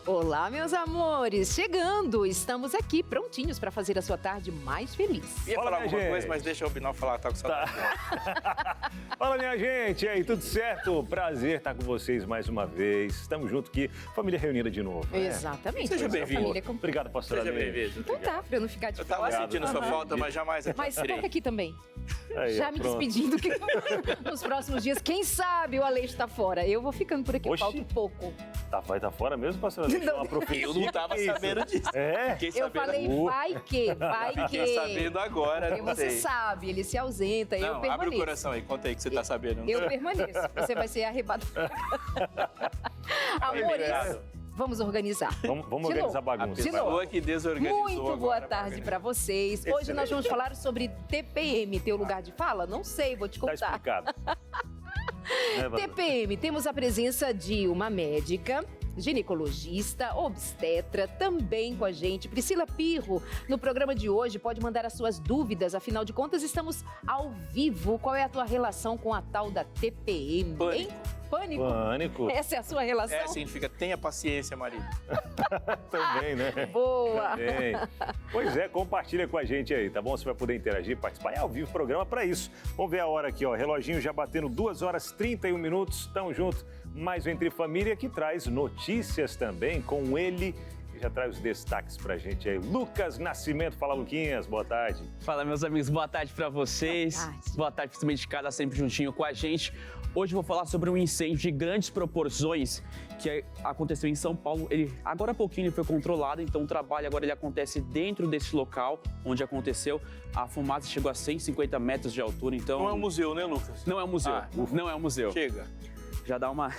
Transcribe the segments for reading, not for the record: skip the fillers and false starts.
Olá, meus amores! Chegando! Estamos aqui prontinhos para fazer a sua tarde mais feliz. Ia falar alguma coisa, mas deixa o Binal falar, tá com saudade. Fala, minha gente! E aí, tudo certo? Prazer estar com vocês mais uma vez. Estamos juntos aqui, família reunida de novo. Exatamente. Seja bem-vindo. Obrigado, pastora. Seja bem-vindo. Então tá, para eu não ficar de Eu tava fora. sentindo sua falta, mas jamais Mas toca aqui também. Aí, Já ó, me pronto. despedindo que nos próximos dias, quem sabe o Aleixo tá fora. Eu vou ficando por aqui, Oxi. falta pouco. Vai estar fora mesmo, pastora? Deixa Não. uma profecia. Eu não tava Que isso? sabendo disso. É? Fiquei Eu sabendo, falei, vai que. Fiquei sabendo agora, Porque não você sei. sabe, ele se ausenta, eu Não, permaneço. abre o coração aí, conta aí que você tá sabendo. Eu permaneço, você vai ser arrebatado. Amores, vamos organizar. Vamos De organizar novo. a bagunça. De A vai lá. pessoa que desorganizou Muito boa agora, tarde vai para vocês. Hoje nós vamos falar sobre TPM. Teu lugar de fala? Não sei, vou te Tá contar. explicado. Né, pastora? TPM, temos a presença de uma médica, ginecologista, obstetra, também com a gente, Priscila Pirro. No programa de hoje, pode mandar as suas dúvidas, afinal de contas, estamos ao vivo. Qual é a tua relação com a tal da TPM? Pânico. Hein? Pânico? Pânico. Essa é a sua relação? É, significa tenha paciência, marido. Também, né? Boa! Também. Pois é, compartilha com a gente aí, tá bom? Você vai poder interagir, participar. É ao vivo o programa para isso. Vamos ver a hora aqui, ó. Reloginho já batendo 2 horas e 31 minutos. Tamo junto. Mais um Entre Família que traz notícias também com ele. Que já traz os destaques pra gente aí. Lucas Nascimento. Fala, Luquinhas. Boa tarde. Fala, meus amigos, boa tarde pra vocês. Boa tarde. Boa tarde, principalmente de casa, sempre juntinho com a gente. Hoje eu vou falar sobre um incêndio de grandes proporções que aconteceu em São Paulo. Agora há pouquinho ele foi controlado, então o trabalho agora ele acontece dentro desse local onde aconteceu. A fumaça chegou a 150 metros de altura, então... Não é um museu, né, Lucas? Não é um museu, Ah, não é um museu. Chega. Já dá uma...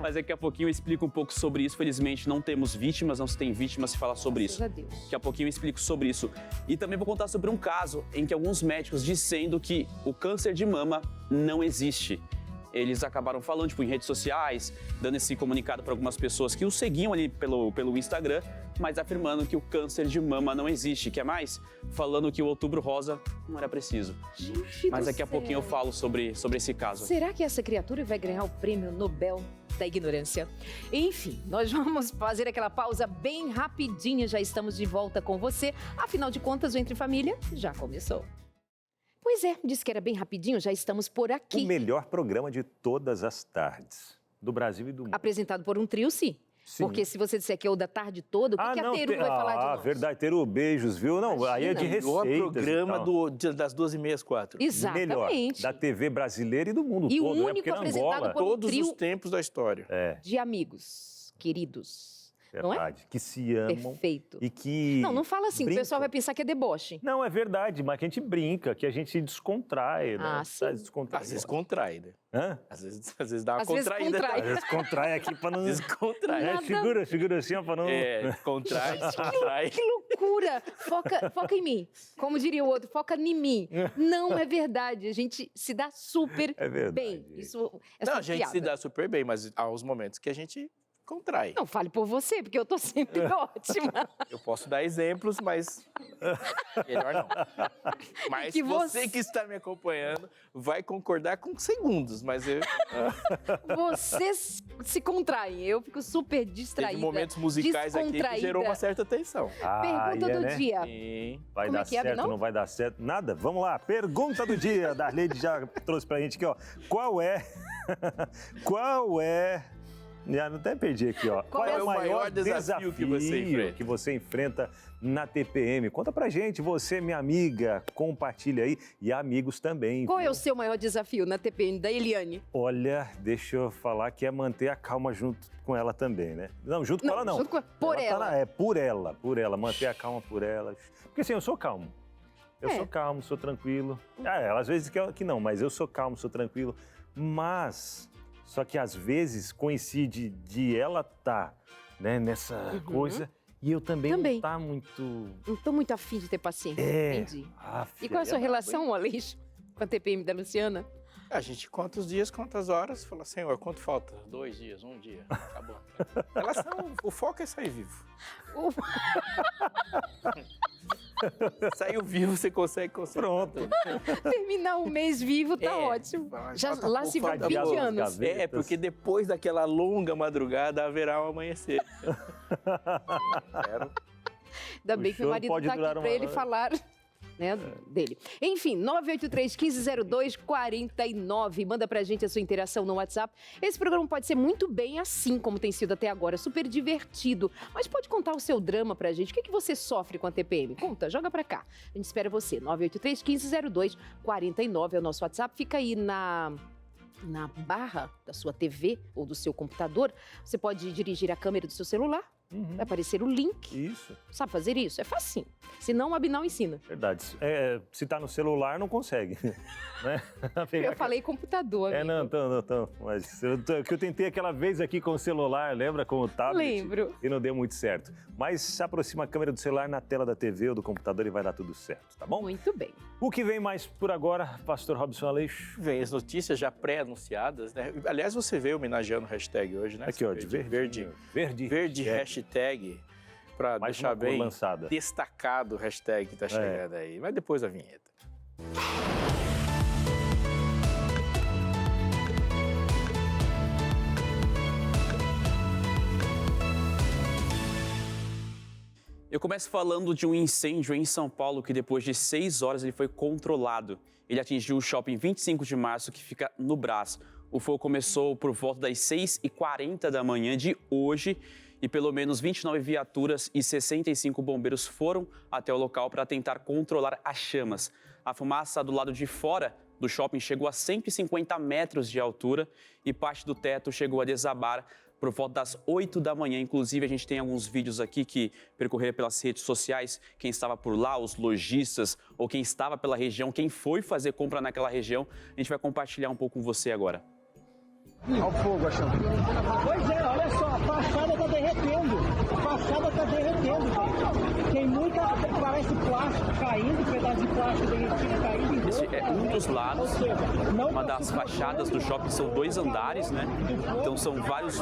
Mas daqui a pouquinho eu explico um pouco sobre isso. Felizmente não temos vítimas, não se tem vítimas se falar sobre isso. Graças a Deus. Daqui a pouquinho eu explico sobre isso. E também vou contar sobre um caso em que alguns médicos dizendo que o câncer de mama não existe. Eles acabaram falando, em redes sociais, dando esse comunicado para algumas pessoas que o seguiam ali pelo Instagram, mas afirmando que o câncer de mama não existe. Quer mais? Falando que o Outubro Rosa não era preciso. Gente Mas do daqui a pouquinho eu céu. falo sobre esse caso. Será que essa criatura vai ganhar o prêmio Nobel da ignorância? Enfim, nós vamos fazer aquela pausa bem rapidinha, já estamos de volta com você. Afinal de contas, o Entre Família já começou. Pois é, disse que era bem rapidinho, já estamos por O aqui. melhor programa de todas as tardes. Do Brasil e do mundo. Apresentado por um trio, sim. Sim. Porque se você disser que é o da tarde toda, o que a Teru vai falar de nós? Verdade, Teru, beijos, viu? Não, aí é de Imagina. O receitas programa e tal. das 2h30 às 4. Melhor, Exatamente. da TV brasileira e do mundo E o todo, né? único Porque na apresentado Angola... por- Todos trio- os tempos da história. É, De amigos, queridos. Não é? verdade. Que se amam Perfeito. e que... Não fala assim, brincam. o pessoal vai pensar que é deboche. Não, é verdade, mas que a gente brinca, que a gente se descontrai, né? Ah, Tá sim. descontraído. Às vezes contrai, né? Hã? Às vezes dá uma Às vezes contraída. contrai. Às vezes contrai aqui pra não... Descontrai. É, Nada. segura assim, ó, pra não... É, contrai, descontrai. Que loucura! Foca em mim. Como diria o outro, foca em mim. Não é verdade. A gente se dá super É verdade. bem. Isso é Não, só a gente piada. se dá super bem, mas há os momentos que a gente contrai. Não, fale por você, porque eu tô sempre ótima. Eu posso dar exemplos, mas melhor não. Mas que você que está me acompanhando vai concordar com segundos, mas eu Vocês se contraem, eu fico super distraída. teve momentos musicais aqui que descontraída. gerou uma certa tensão. Pergunta do né? dia. Sim. Vai Como dar é que é, certo, não? não vai dar certo? Nada? Vamos lá. Pergunta do dia. Darlene já trouxe pra gente aqui, ó. Qual é... Já não até perdi aqui, ó. Qual é o maior desafio que você enfrenta? que você enfrenta na TPM? Conta pra gente, você, minha amiga, compartilha aí e amigos também. Qual é viu? o seu maior desafio na TPM da Eliane? Olha, deixa eu falar que é manter a calma junto com ela também, né? Não, junto com ela não. junto com por ela. É por ela, manter a calma por ela. Porque assim, eu sou calmo. Eu sou calmo, sou tranquilo. Ela às vezes que não, mas eu sou calmo, sou tranquilo. Mas, só que às vezes coincide de ela estar, né, nessa coisa e eu também não tá muito... Não tô muito afim de ter paciência, entendi. E qual é a sua relação, Aleixo, com a TPM da Luciana? A gente conta os dias, conta as horas, fala, Senhor, quanto falta? 2 dias, 1 dia, acabou. Elas são, o foco é sair vivo. Saiu vivo, você consegue consertar. Pronto. Terminar o mês vivo tá ótimo. Já, lá se vão 20 anos. É, porque depois daquela longa madrugada haverá um amanhecer. Espero. Ainda bem que meu marido tá aqui para ele falar, né, dele. Enfim, 983-1502-49. Manda pra gente a sua interação no WhatsApp. Esse programa pode ser muito bem assim como tem sido até agora, super divertido. Mas pode contar o seu drama pra gente. O que você sofre com a TPM? Conta, joga pra cá. A gente espera você. 983-1502-49 é o nosso WhatsApp. Fica aí na barra da sua TV ou do seu computador. Você pode dirigir a câmera do seu celular. Vai aparecer o link. Isso. Sabe fazer isso? É facinho. Se não, o Abinal ensina. Verdade. Se tá no celular, não consegue. Né? Eu falei computador. Não. Mas que eu tentei aquela vez aqui com o celular, lembra? Com o tablet. Lembro. E não deu muito certo. Mas se aproxima a câmera do celular na tela da TV ou do computador e vai dar tudo certo, tá bom? Muito bem. O que vem mais por agora, Pastor Robson Aleixo? Vem as notícias já pré-anunciadas, né? Aliás, você veio homenageando o hashtag hoje, né? Aqui, ó, de verde. Verde hashtag, para deixar bem lançada. Destacado o hashtag que tá chegando aí. Mas depois a vinheta. Eu começo falando de um incêndio em São Paulo que depois de 6 horas ele foi controlado. Ele atingiu o shopping 25 de março, que fica no Brás. O fogo começou por volta das 6h40 da manhã de hoje e pelo menos 29 viaturas e 65 bombeiros foram até o local para tentar controlar as chamas. A fumaça do lado de fora do shopping chegou a 150 metros de altura e parte do teto chegou a desabar por volta das 8 da manhã. Inclusive, a gente tem alguns vídeos aqui que percorreram pelas redes sociais. Quem estava por lá, os lojistas, ou quem estava pela região, quem foi fazer compra naquela região. A gente vai compartilhar um pouco com você agora. Olha o fogo, achando. Pois é, olha só, a fachada está derretendo. A fachada está derretendo, gente. Tem muita, parece plástico caindo, pedaço de plástico derretido caindo em Esse é um dos lados, uma das fachadas do shopping, são 2 andares, né? Então são vários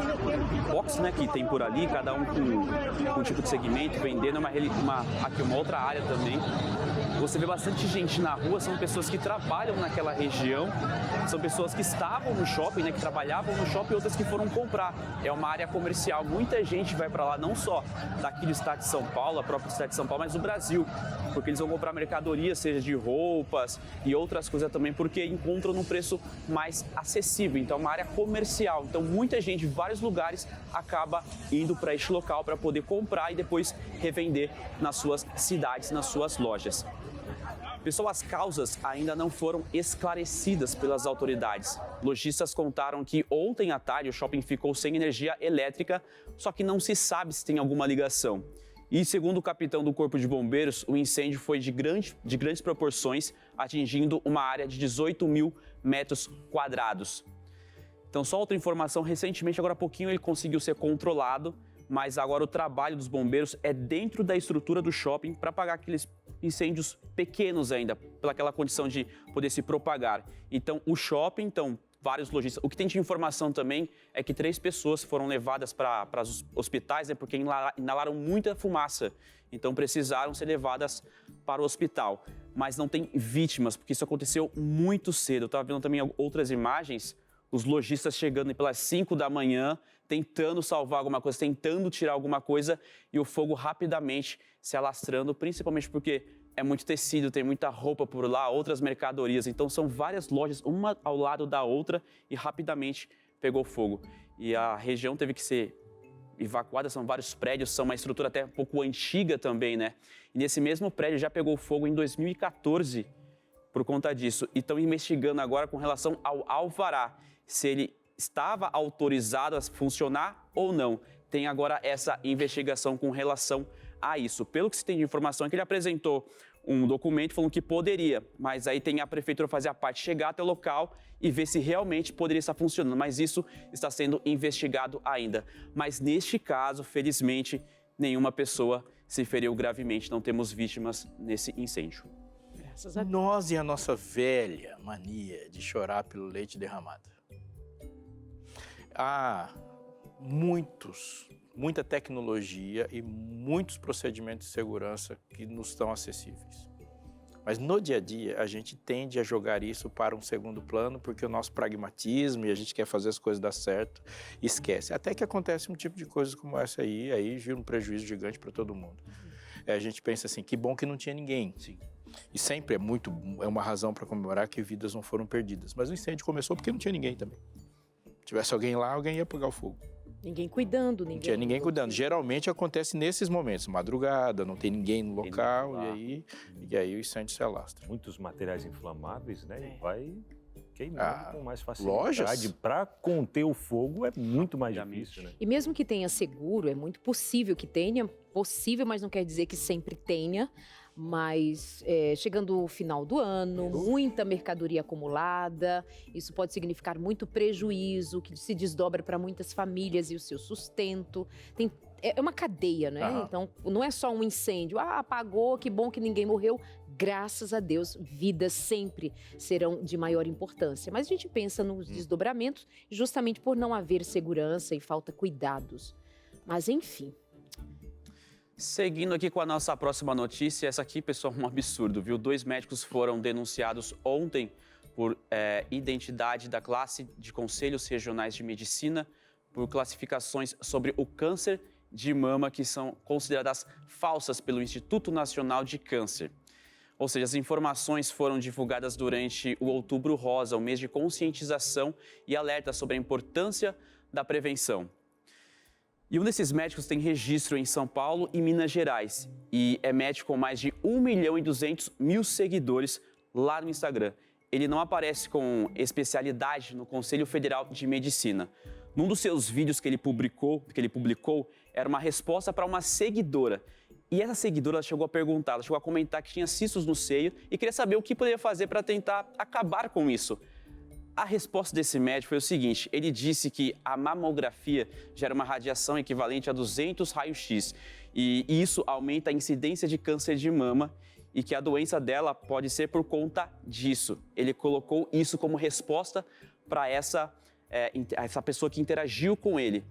boxes, né, que tem por ali, cada um com um tipo de segmento, vendendo aqui uma outra área também. Você vê bastante gente na rua, são pessoas que trabalham naquela região, são pessoas que estavam no shopping, né, que trabalhavam no shopping e outras que foram comprar. É uma área comercial, muita gente vai para lá, não só daqui do estado de São Paulo, a própria cidade de São Paulo, mas do Brasil, porque eles vão comprar mercadoria, seja de roupas e outras coisas também, porque encontram num preço mais acessível. Então é uma área comercial, então muita gente de vários lugares acaba indo para este local para poder comprar e depois revender nas suas cidades, nas suas lojas. Pessoal, as causas ainda não foram esclarecidas pelas autoridades. Lojistas contaram que ontem à tarde o shopping ficou sem energia elétrica, só que não se sabe se tem alguma ligação. E segundo o capitão do Corpo de Bombeiros, o incêndio foi de grandes proporções, atingindo uma área de 18 mil metros quadrados. Então, só outra informação, recentemente, agora há pouquinho, ele conseguiu ser controlado, mas agora o trabalho dos bombeiros é dentro da estrutura do shopping para apagar aqueles incêndios pequenos ainda, pelaquela condição de poder se propagar. Então, o shopping, vários lojistas. O que tem de informação também é que 3 pessoas foram levadas para os hospitais, né, porque inalaram muita fumaça. Então, precisaram ser levadas para o hospital. Mas não tem vítimas, porque isso aconteceu muito cedo. Eu estava vendo também outras imagens, os lojistas chegando pelas 5 da manhã, tentando salvar alguma coisa, tentando tirar alguma coisa, e o fogo rapidamente se alastrando, principalmente porque é muito tecido, tem muita roupa por lá, outras mercadorias. Então são várias lojas, uma ao lado da outra, e rapidamente pegou fogo. E a região teve que ser evacuada, são vários prédios, são uma estrutura até um pouco antiga também, né? E nesse mesmo prédio já pegou fogo em 2014 por conta disso. E estão investigando agora com relação ao alvará, se ele estava autorizado a funcionar ou não. Tem agora essa investigação com relação a isso. Pelo que se tem de informação é que ele apresentou um documento falando que poderia, mas aí tem a prefeitura fazer a parte, chegar até o local e ver se realmente poderia estar funcionando, mas isso está sendo investigado ainda. Mas neste caso, felizmente, nenhuma pessoa se feriu gravemente, não temos vítimas nesse incêndio. Nós e a nossa velha mania de chorar pelo leite derramado. Há muitos muita tecnologia e muitos procedimentos de segurança que nos estão acessíveis. Mas no dia a dia, a gente tende a jogar isso para um segundo plano, porque o nosso pragmatismo e a gente quer fazer as coisas dar certo, esquece. Até que acontece um tipo de coisa como essa aí gira um prejuízo gigante para todo mundo. A gente pensa assim, que bom que não tinha ninguém. Sim. E sempre é uma razão para comemorar que vidas não foram perdidas. Mas o incêndio começou porque não tinha ninguém também. Se tivesse alguém lá, alguém ia pegar o fogo. Ninguém cuidando, Não tinha ninguém cuidando. Geralmente acontece nesses momentos, madrugada, não tem ninguém no local, e aí o incêndio se alastra. Muitos materiais inflamáveis, né? E vai queimando com mais facilidade. Lojas? Para conter o fogo é muito mais difícil, né? E mesmo que tenha seguro, é muito possível que tenha. Possível, mas não quer dizer que sempre tenha. Mas chegando o final do ano, muita mercadoria acumulada, isso pode significar muito prejuízo, que se desdobra para muitas famílias e o seu sustento. É uma cadeia, né? Então, não é só um incêndio. Apagou, que bom que ninguém morreu. Graças a Deus, vidas sempre serão de maior importância. Mas a gente pensa nos desdobramentos justamente por não haver segurança e falta cuidados. Mas, enfim... Seguindo aqui com a nossa próxima notícia, essa aqui, pessoal, é um absurdo, viu? 2 médicos foram denunciados ontem por identidade da classe de conselhos regionais de medicina por classificações sobre o câncer de mama que são consideradas falsas pelo Instituto Nacional de Câncer. Ou seja, as informações foram divulgadas durante o Outubro Rosa, o mês de conscientização e alerta sobre a importância da prevenção. E um desses médicos tem registro em São Paulo e Minas Gerais. E é médico com mais de 1.200.000 seguidores lá no Instagram. Ele não aparece com especialidade no Conselho Federal de Medicina. Num dos seus vídeos que ele publicou era uma resposta para uma seguidora. E essa seguidora chegou a comentar que tinha cistos no seio e queria saber o que poderia fazer para tentar acabar com isso. A resposta desse médico foi o seguinte, ele disse que a mamografia gera uma radiação equivalente a 200 raios-x e isso aumenta a incidência de câncer de mama e que a doença dela pode ser por conta disso. Ele colocou isso como resposta para essa pessoa que interagiu com ele.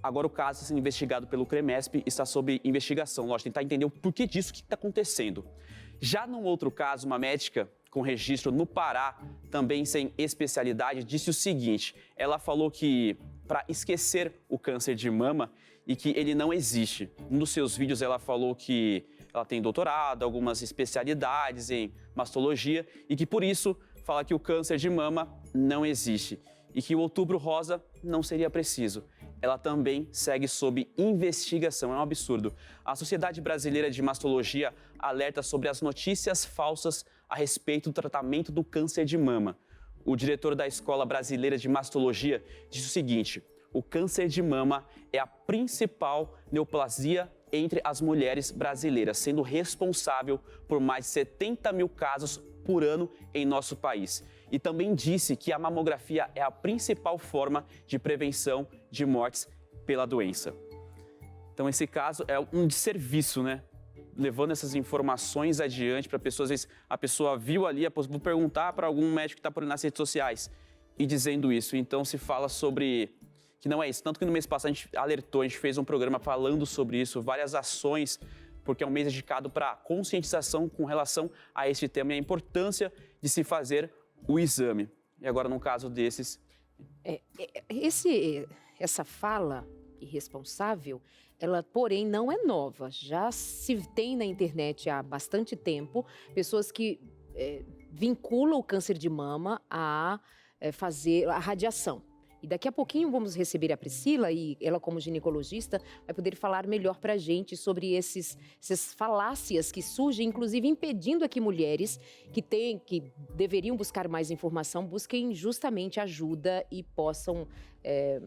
Agora o caso está sendo investigado pelo CREMESP, está sob investigação. Lógico, tentar entender o porquê disso, o que está acontecendo. Já num outro caso, uma médica com registro no Pará, também sem especialidade, disse o seguinte, ela falou que para esquecer o câncer de mama e que ele não existe. Um dos seus vídeos ela falou que ela tem doutorado, algumas especialidades em mastologia e que por isso fala que o câncer de mama não existe e que o Outubro Rosa não seria preciso. Ela também segue sob investigação, é um absurdo. A Sociedade Brasileira de Mastologia alerta sobre as notícias falsas a respeito do tratamento do câncer de mama. O diretor da Escola Brasileira de Mastologia disse o seguinte, o câncer de mama é a principal neoplasia entre as mulheres brasileiras, sendo responsável por mais de 70 mil casos por ano em nosso país. E também disse que a mamografia é a principal forma de prevenção de mortes pela doença. Então, esse caso é um desserviço, né? Levando essas informações adiante para pessoas. Às vezes, a pessoa viu ali, vou perguntar para algum médico que está por aí nas redes sociais e dizendo isso. Então, se fala sobre que não é isso. Tanto que no mês passado a gente alertou, a gente fez um programa falando sobre isso, várias ações, porque é um mês dedicado para conscientização com relação a este tema e a importância de se fazer o exame. E agora, num caso desses... Essa fala irresponsável, ela, porém, não é nova. Já se tem na internet há bastante tempo pessoas que vinculam o câncer de mama a fazer a radiação. E daqui a pouquinho vamos receber a Priscila e ela, como ginecologista, vai poder falar melhor para a gente sobre essas falácias que surgem, inclusive impedindo aqui mulheres que deveriam buscar mais informação, busquem justamente ajuda e possam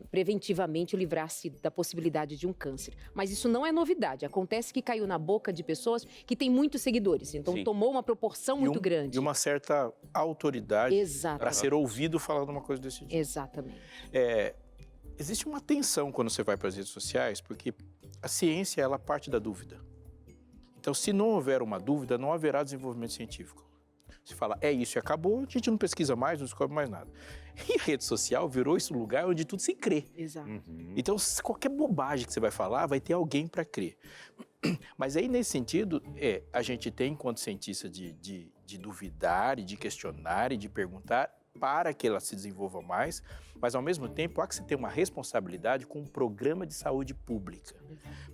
preventivamente livrar-se da possibilidade de um câncer. Mas isso não é novidade, acontece que caiu na boca de pessoas que têm muitos seguidores, então Sim. tomou uma proporção muito grande. E uma certa autoridade Exatamente. Para ser ouvido falando uma coisa desse tipo. Exatamente. Existe uma tensão quando você vai para as redes sociais, porque a ciência ela parte da dúvida. Então, se não houver uma dúvida, não haverá desenvolvimento científico. Você fala, é isso e acabou, a gente não pesquisa mais, não descobre mais nada. E a rede social virou esse lugar onde tudo se crê. Exato. Então, qualquer bobagem que você vai falar, vai ter alguém para crer. Mas aí, nesse sentido, a gente tem, enquanto cientista, de duvidar e de questionar e de perguntar para que ela se desenvolva mais, mas, ao mesmo tempo, há que se ter uma responsabilidade com um programa de saúde pública.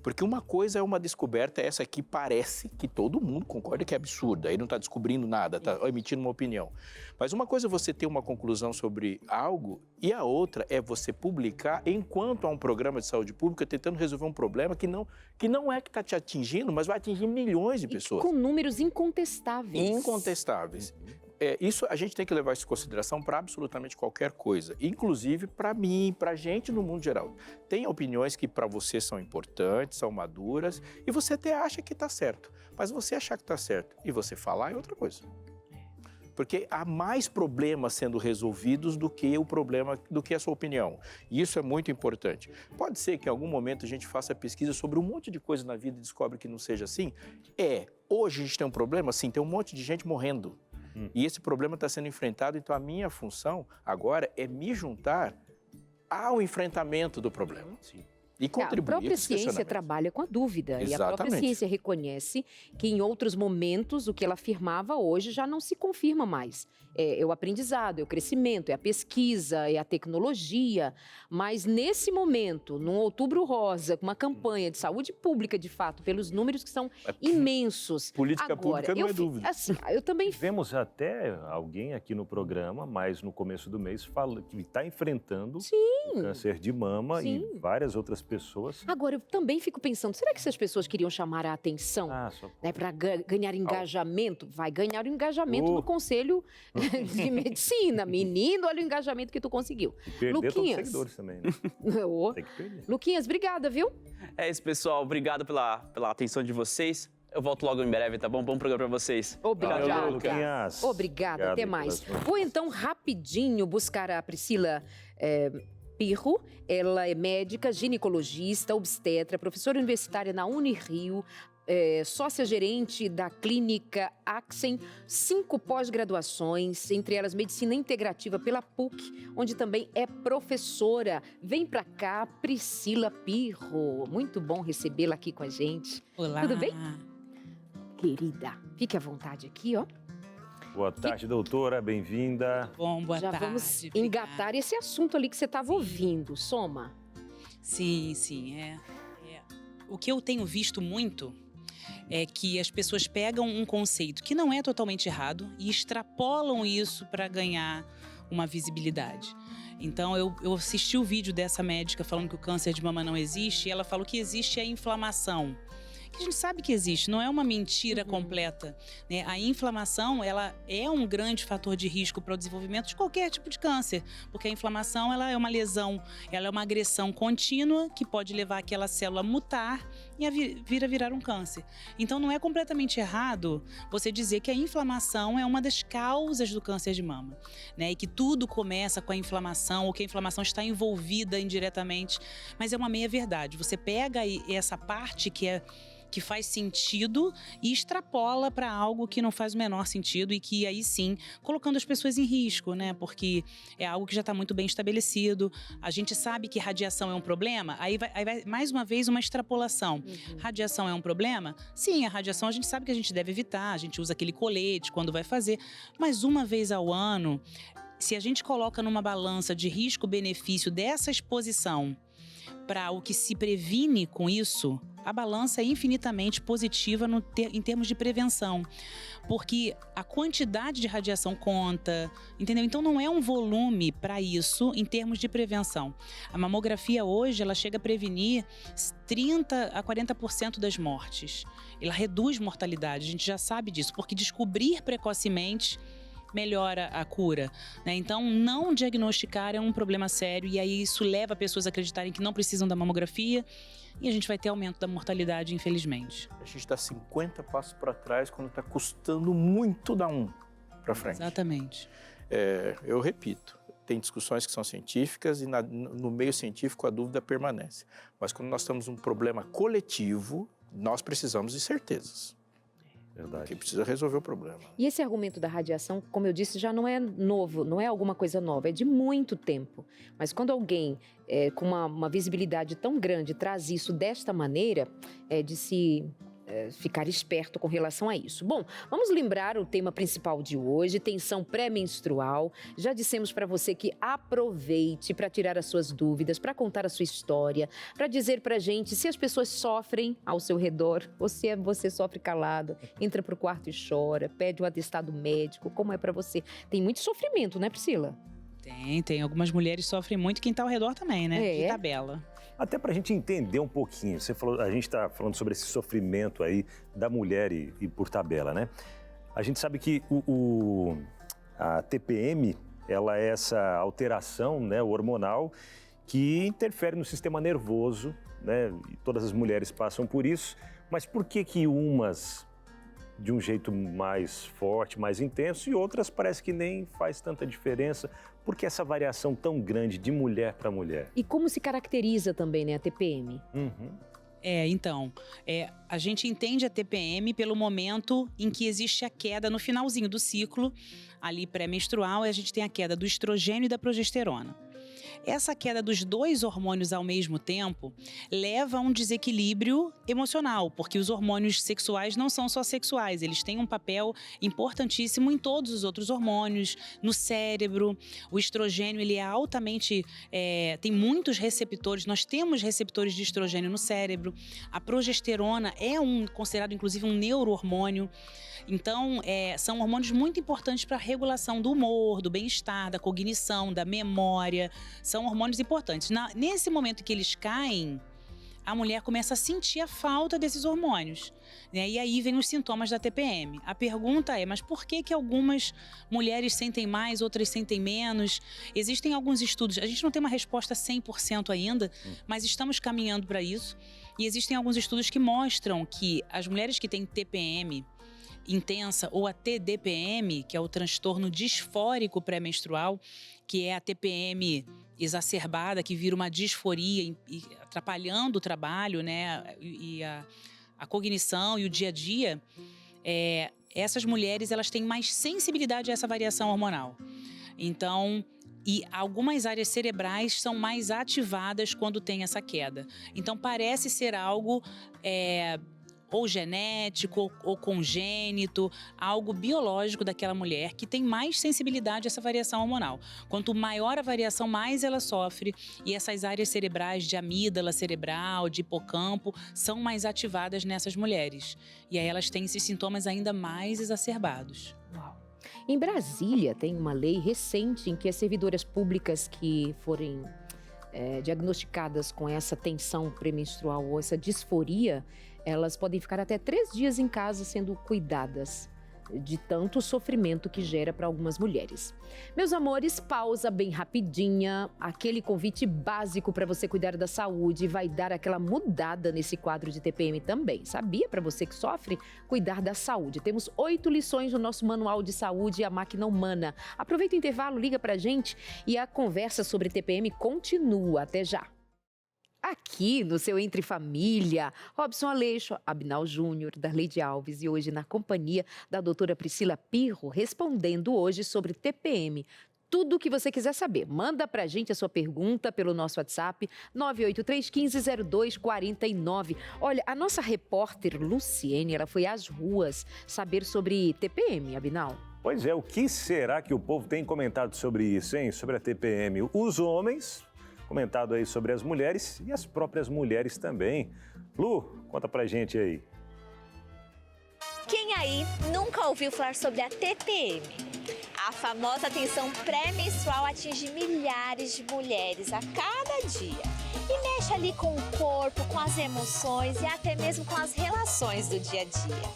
Porque uma coisa é uma descoberta, essa aqui parece que todo mundo concorda que é absurda, aí não está descobrindo nada, está emitindo uma opinião. Mas uma coisa é você ter uma conclusão sobre algo e a outra é você publicar enquanto há um programa de saúde pública tentando resolver um problema que não é que está te atingindo, mas vai atingir milhões de pessoas. Com números incontestáveis. Incontestáveis. Isso a gente tem que levar isso em consideração para absolutamente qualquer coisa, inclusive para mim, para a gente no mundo geral. Tem opiniões que para você são importantes, são maduras, e você até acha que está certo, mas você achar que está certo e você falar é outra coisa. Porque há mais problemas sendo resolvidos do que a sua opinião. E isso é muito importante. Pode ser que em algum momento a gente faça pesquisa sobre um monte de coisa na vida e descobre que não seja assim? Hoje a gente tem um problema? Sim, tem um monte de gente morrendo. E esse problema está sendo enfrentado, então a minha função agora é me juntar ao enfrentamento do problema. Sim. E contribuir. A própria ciência trabalha com a dúvida. Exatamente. E a própria ciência reconhece que em outros momentos o que ela afirmava hoje já não se confirma mais. É o aprendizado, é o crescimento, é a pesquisa, é a tecnologia. Mas nesse momento, num Outubro Rosa, com uma campanha de saúde pública, de fato, pelos números que são imensos. Política pública não é dúvida. Assim, eu também... Tivemos até alguém aqui no programa, mas no começo do mês, que está enfrentando o câncer de mama e várias outras pessoas. Agora, eu também fico pensando, será que essas pessoas queriam chamar a atenção para ganhar engajamento? Vai ganhar o engajamento no Conselho de Medicina. Menino, olha o engajamento que tu conseguiu. E perder todos os seguidores também, né? Tem que perder. Luquinhas, obrigada, viu? É isso, pessoal. Obrigado pela atenção de vocês. Eu volto logo em breve, tá bom? Bom programa pra vocês. Obrigada. Valeu, Luquinhas. Obrigada, até mais. Vou então rapidinho buscar a Priscila Pirro. Ela é médica, ginecologista, obstetra, professora universitária na Unirio, sócia-gerente da clínica Axen, 5 pós-graduações, entre elas medicina integrativa pela PUC, onde também é professora. Vem pra cá, Priscila Pirro. Muito bom recebê-la aqui com a gente. Olá. Tudo bem? Querida, fique à vontade aqui, ó. Boa tarde, doutora. Bem-vinda. Bom, boa tarde. Já vamos engatar esse assunto ali que você estava ouvindo, Soma. Sim. O que eu tenho visto muito é que as pessoas pegam um conceito que não é totalmente errado e extrapolam isso para ganhar uma visibilidade. Então, eu assisti o vídeo dessa médica falando que o câncer de mama não existe e ela falou que existe a inflamação. Que a gente sabe que existe, não é uma mentira completa, né? A inflamação, ela é um grande fator de risco para o desenvolvimento de qualquer tipo de câncer, porque a inflamação, ela é uma lesão, ela é uma agressão contínua que pode levar aquela célula a mutar e a virar um câncer. Então, não é completamente errado você dizer que a inflamação é uma das causas do câncer de mama, né? E que tudo começa com a inflamação, ou que a inflamação está envolvida indiretamente, mas é uma meia-verdade. Você pega essa parte que faz sentido e extrapola para algo que não faz o menor sentido e que aí sim, colocando as pessoas em risco, né? Porque é algo que já está muito bem estabelecido. A gente sabe que radiação é um problema, aí vai mais uma vez uma extrapolação. Radiação é um problema? Sim, a radiação a gente sabe que a gente deve evitar, a gente usa aquele colete quando vai fazer, mas uma vez ao ano, se a gente coloca numa balança de risco-benefício dessa exposição para o que se previne com isso, a balança é infinitamente positiva em termos de prevenção, porque a quantidade de radiação conta, entendeu? Então não é um volume para isso em termos de prevenção. A mamografia hoje, ela chega a prevenir 30% a 40% das mortes. Ela reduz mortalidade, a gente já sabe disso, porque descobrir precocemente melhora a cura, né? Então, não diagnosticar é um problema sério e aí isso leva pessoas a acreditarem que não precisam da mamografia e a gente vai ter aumento da mortalidade, infelizmente. A gente está 50 passos para trás quando está custando muito dar um para frente. Exatamente. Eu repito, tem discussões que são científicas e no meio científico a dúvida permanece. Mas quando nós temos um problema coletivo, nós precisamos de certezas. Verdade. Que precisa resolver o problema. E esse argumento da radiação, como eu disse, já não é novo, não é alguma coisa nova, é de muito tempo. Mas quando alguém com uma visibilidade tão grande traz isso desta maneira, é de se ficar esperto com relação a isso. Bom, vamos lembrar o tema principal de hoje, tensão pré-menstrual. Já dissemos para você que aproveite para tirar as suas dúvidas, para contar a sua história, para dizer para a gente se as pessoas sofrem ao seu redor ou se você sofre calado, entra para o quarto e chora, pede um atestado médico, como é para você. Tem muito sofrimento, né, Priscila? Tem. Algumas mulheres sofrem muito, quem está ao redor também, né? É. De tabela. Até para a gente entender um pouquinho, a gente está falando sobre esse sofrimento aí da mulher e por tabela, né? A gente sabe que a TPM, ela é essa alteração, né, hormonal que interfere no sistema nervoso, né? E todas as mulheres passam por isso, mas por que umas de um jeito mais forte, mais intenso, e outras parece que nem faz tanta diferença? Por que essa variação tão grande de mulher para mulher? E como se caracteriza também, né, a TPM? Então, a gente entende a TPM pelo momento em que existe a queda no finalzinho do ciclo, ali pré-menstrual, e a gente tem a queda do estrogênio e da progesterona. Essa queda dos dois hormônios ao mesmo tempo leva a um desequilíbrio emocional, porque os hormônios sexuais não são só sexuais, eles têm um papel importantíssimo em todos os outros hormônios, no cérebro. O estrogênio, ele é altamente, tem muitos receptores, nós temos receptores de estrogênio no cérebro. A progesterona é considerado inclusive um neurohormônio. Então, são hormônios muito importantes para a regulação do humor, do bem-estar, da cognição, da memória. São hormônios importantes. Nesse momento que eles caem, a mulher começa a sentir a falta desses hormônios, né? E aí vem os sintomas da TPM. A pergunta é, mas por que algumas mulheres sentem mais, outras sentem menos? Existem alguns estudos, a gente não tem uma resposta 100% ainda, mas estamos caminhando para isso. E existem alguns estudos que mostram que as mulheres que têm TPM intensa ou a TDPM, que é o transtorno disfórico pré-menstrual, que é a TPM exacerbada, que vira uma disforia, atrapalhando o trabalho, né, e a cognição e o dia a dia, essas mulheres elas têm mais sensibilidade a essa variação hormonal. Então, e algumas áreas cerebrais são mais ativadas quando tem essa queda. Então, parece ser algo ou genético, ou congênito, algo biológico daquela mulher que tem mais sensibilidade a essa variação hormonal. Quanto maior a variação, mais ela sofre, e essas áreas cerebrais de amígdala cerebral, de hipocampo, são mais ativadas nessas mulheres. E aí elas têm esses sintomas ainda mais exacerbados. Uau. Em Brasília, tem uma lei recente em que as servidoras públicas que forem diagnosticadas com essa tensão pré-menstrual ou essa disforia, elas podem ficar até 3 dias em casa sendo cuidadas de tanto sofrimento que gera para algumas mulheres. Meus amores, pausa bem rapidinha. Aquele convite básico para você cuidar da saúde vai dar aquela mudada nesse quadro de TPM também. Sabia? Para você que sofre, cuidar da saúde. Temos 8 lições no nosso manual de saúde, a máquina humana. Aproveita o intervalo, liga para a gente e a conversa sobre TPM continua. Até já. Aqui no seu Entre Família, Robson Aleixo, Abinal Júnior, Darleide Alves e hoje na companhia da doutora Priscila Pirro, respondendo hoje sobre TPM. Tudo o que você quiser saber, manda pra gente a sua pergunta pelo nosso WhatsApp 983150249. Olha, a nossa repórter Luciene, ela foi às ruas saber sobre TPM, Abinal. Pois é, o que será que o povo tem comentado sobre isso, hein? Sobre a TPM? Os homens, comentado aí sobre as mulheres e as próprias mulheres também. Lu, conta pra gente aí. Quem aí nunca ouviu falar sobre a TPM? A famosa tensão pré-menstrual atinge milhares de mulheres a cada dia e mexe ali com o corpo, com as emoções e até mesmo com as relações do dia a dia.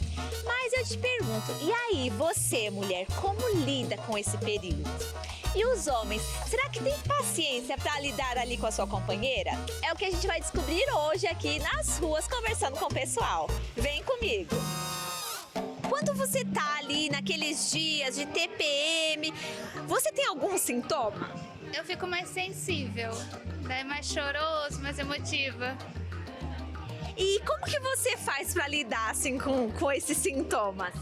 Mas eu te pergunto, e aí você, mulher, como lida com esse período? E os homens, será que tem paciência para lidar ali com a sua companheira? É o que a gente vai descobrir hoje aqui nas ruas, conversando com o pessoal. Vem comigo! Quando você tá ali naqueles dias de TPM, você tem algum sintoma? Eu fico mais sensível, né? Mais choroso, mais emotiva. E como que você faz para lidar assim com esses sintomas?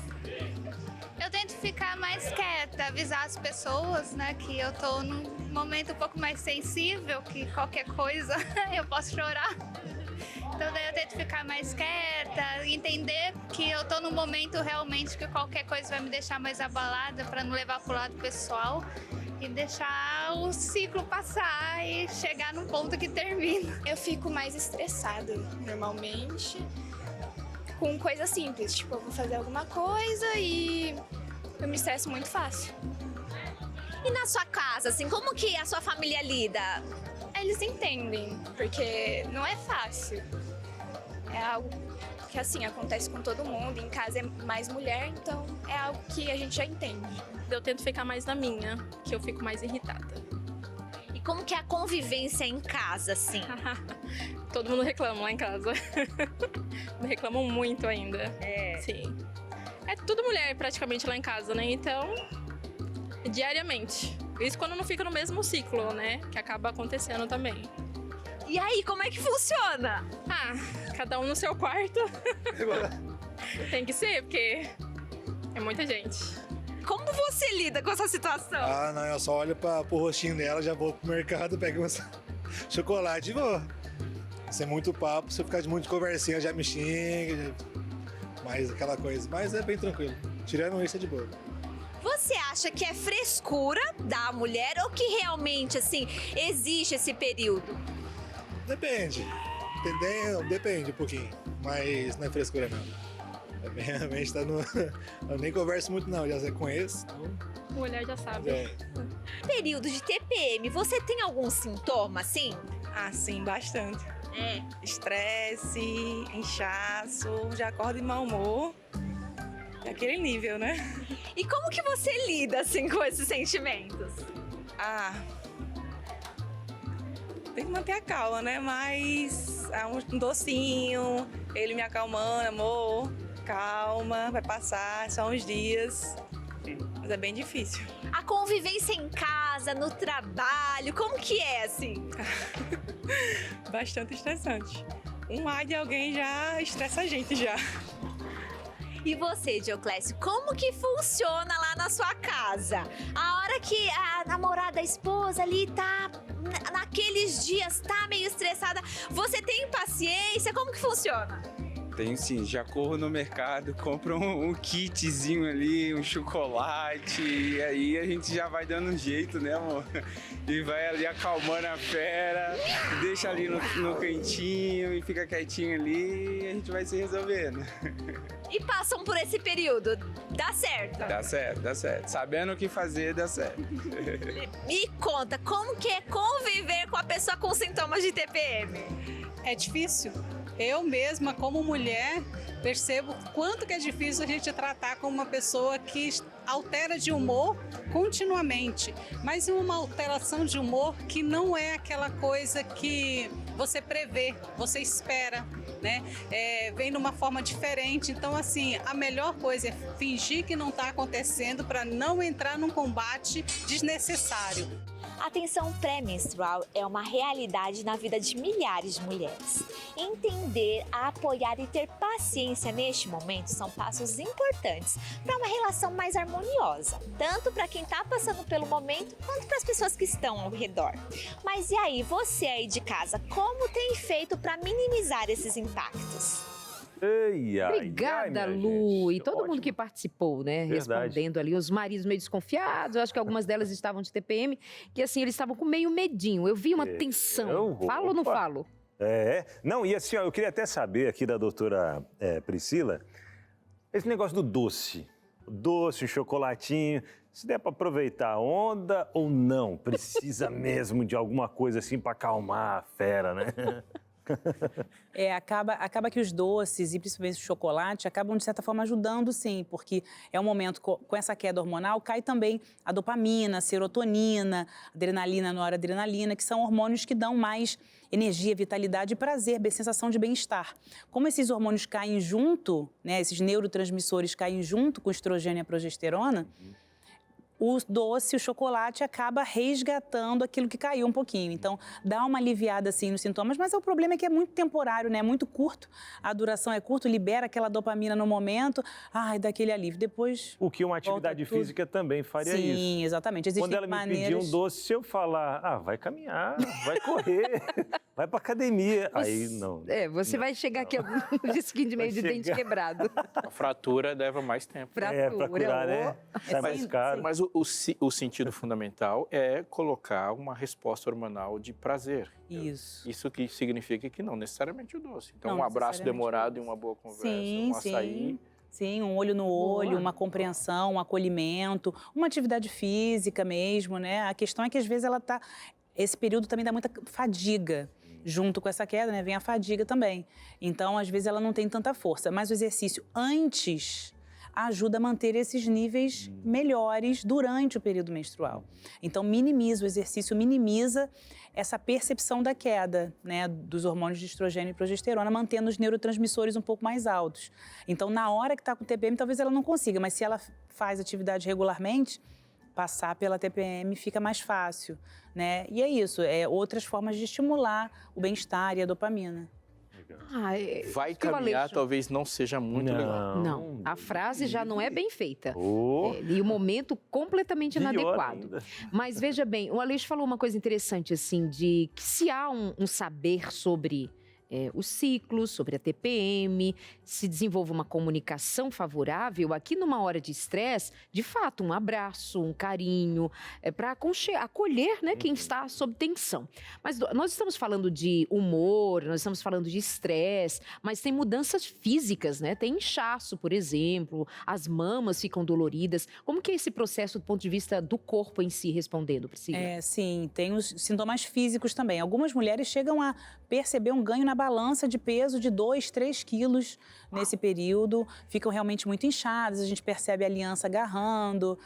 Eu tento ficar mais quieta, avisar as pessoas, né, que eu tô num momento um pouco mais sensível, que qualquer coisa eu posso chorar. Então daí eu tento ficar mais quieta, entender que eu tô num momento realmente que qualquer coisa vai me deixar mais abalada para não levar pro lado pessoal e deixar o ciclo passar e chegar num ponto que termina. Eu fico mais estressada, normalmente, com coisas simples. Tipo, eu vou fazer alguma coisa e eu me estresso muito fácil. E na sua casa, assim, como que a sua família lida? Eles entendem, porque não é fácil. É algo que, assim, acontece com todo mundo. Em casa é mais mulher, então é algo que a gente já entende. Eu tento ficar mais na minha, que eu fico mais irritada. E como que é a convivência em casa, assim? Todo mundo reclama lá em casa. Reclamam muito ainda. É. Sim. É tudo mulher praticamente lá em casa, né? Então, diariamente. Isso quando não fica no mesmo ciclo, né? Que acaba acontecendo também. E aí, como é que funciona? Ah, cada um no seu quarto. Tem que ser, porque é muita gente. Como você lida com essa situação? Ah, não, eu só olho pro rostinho dela, já vou pro mercado, pego um chocolate e vou. Se é muito papo, se eu ficar de muito conversinha, já me xinga, mais aquela coisa. Mas é bem tranquilo. Tirando isso, é de boa. Você acha que é frescura da mulher ou que realmente, assim, existe esse período? Depende. Entendeu? Depende um pouquinho. Mas não é frescura, não. Realmente tá no... Eu nem converso muito, não. Já conheço. Então... O olhar já sabe. É. Período de TPM, você tem algum sintoma, assim? Ah, sim, bastante. É. Estresse, inchaço, já acordo de mau humor. Aquele nível, né? E como que você lida, assim, com esses sentimentos? Ah, tem que manter a calma, né? Mas um docinho, ele me acalmando, amor, calma, vai passar, só uns dias. Mas é bem difícil. A convivência em casa, no trabalho, como que é, assim? Bastante estressante. Um ar de alguém já estressa a gente já. E você, Dioclésio, como que funciona lá na sua casa? A hora que a namorada, a esposa ali tá, naqueles dias, tá meio estressada, você tem paciência? Como que funciona? Tenho sim, já corro no mercado, compro um kitzinho ali, um chocolate, e aí a gente já vai dando um jeito, né, amor? E vai ali acalmando a fera, deixa ali no cantinho e fica quietinho ali e a gente vai se resolvendo. E passam por esse período, dá certo? Dá certo, dá certo. Sabendo o que fazer, dá certo. Me conta, como que é conviver com a pessoa com sintomas de TPM? É difícil. Eu mesma, como mulher, percebo quanto que é difícil a gente tratar com uma pessoa que altera de humor continuamente, mas uma alteração de humor que não é aquela coisa que você prevê, você espera, né? Vem de uma forma diferente. Então, assim, a melhor coisa é fingir que não está acontecendo para não entrar num combate desnecessário. A tensão pré-menstrual é uma realidade na vida de milhares de mulheres. Entender, apoiar e ter paciência neste momento são passos importantes para uma relação mais harmoniosa, tanto para quem está passando pelo momento, quanto para as pessoas que estão ao redor. Mas e aí, você aí de casa, como tem feito para minimizar esses impactos? Obrigada, Lu, e todo mundo que participou, né, respondendo ali, os maridos meio desconfiados, eu acho que algumas delas estavam de TPM, que assim, eles estavam com meio medinho, eu vi uma tensão, falo ou não falo? Não, e assim, ó, eu queria até saber aqui da doutora Priscila, esse negócio do doce, o chocolatinho, se der para aproveitar a onda ou não, precisa mesmo de alguma coisa assim para acalmar a fera, né? Acaba que os doces e principalmente o chocolate acabam, de certa forma, ajudando, sim, porque é um momento, com essa queda hormonal, cai também a dopamina, a serotonina, a adrenalina, a noradrenalina, que são hormônios que dão mais energia, vitalidade e prazer, sensação de bem-estar. Como esses hormônios caem junto, né, esses neurotransmissores caem junto com o estrogênio e a progesterona, o doce, o chocolate, acaba resgatando aquilo que caiu um pouquinho. Então, dá uma aliviada, assim, nos sintomas, mas o problema é que é muito temporário, né? É muito curto, a duração é curta, libera aquela dopamina no momento, dá aquele alívio. Depois... O que uma atividade física também faria isso. Sim, exatamente. Existem Quando ela me pedir um doce, se eu falar, vai caminhar, vai correr, vai pra academia, aí não. Você vai chegar aqui com um disquinho de meio de dente quebrado. A fratura leva mais tempo. Pra curar, né? Sai mais caro. Mas o sentido fundamental é colocar uma resposta hormonal de prazer. Isso. Isso que significa que não necessariamente o doce. Então, um abraço demorado e uma boa conversa, um açaí... Sim, um olho no olho, uma compreensão, um acolhimento, uma atividade física mesmo, né? A questão é que às vezes esse período também dá muita fadiga. Junto com essa queda, né, vem a fadiga também. Então, às vezes, ela não tem tanta força. Mas o exercício antes ajuda a manter esses níveis melhores durante o período menstrual. Então, o exercício minimiza essa percepção da queda, né, dos hormônios de estrogênio e progesterona, mantendo os neurotransmissores um pouco mais altos. Então, na hora que está com TPM, talvez ela não consiga, mas se ela faz atividade regularmente, passar pela TPM fica mais fácil, né? E é isso, outras formas de estimular o bem-estar e a dopamina. Vai caminhar, talvez não seja muito legal. Não, a frase já não é bem feita. E o momento completamente inadequado. Mas veja bem, o Aleixo falou uma coisa interessante, assim, de que se há um saber sobre o ciclo, sobre a TPM, se desenvolve uma comunicação favorável, aqui numa hora de estresse, de fato, um abraço, um carinho, para acolher, né, quem está sob tensão. Mas nós estamos falando de humor, nós estamos falando de estresse, mas tem mudanças físicas, né? Tem inchaço, por exemplo, as mamas ficam doloridas. Como que é esse processo do ponto de vista do corpo em si, respondendo, Priscila? Sim, tem os sintomas físicos também. Algumas mulheres chegam a perceber um ganho na balança de peso de 2, 3 quilos nesse período, ficam realmente muito inchadas, a gente percebe a aliança agarrando,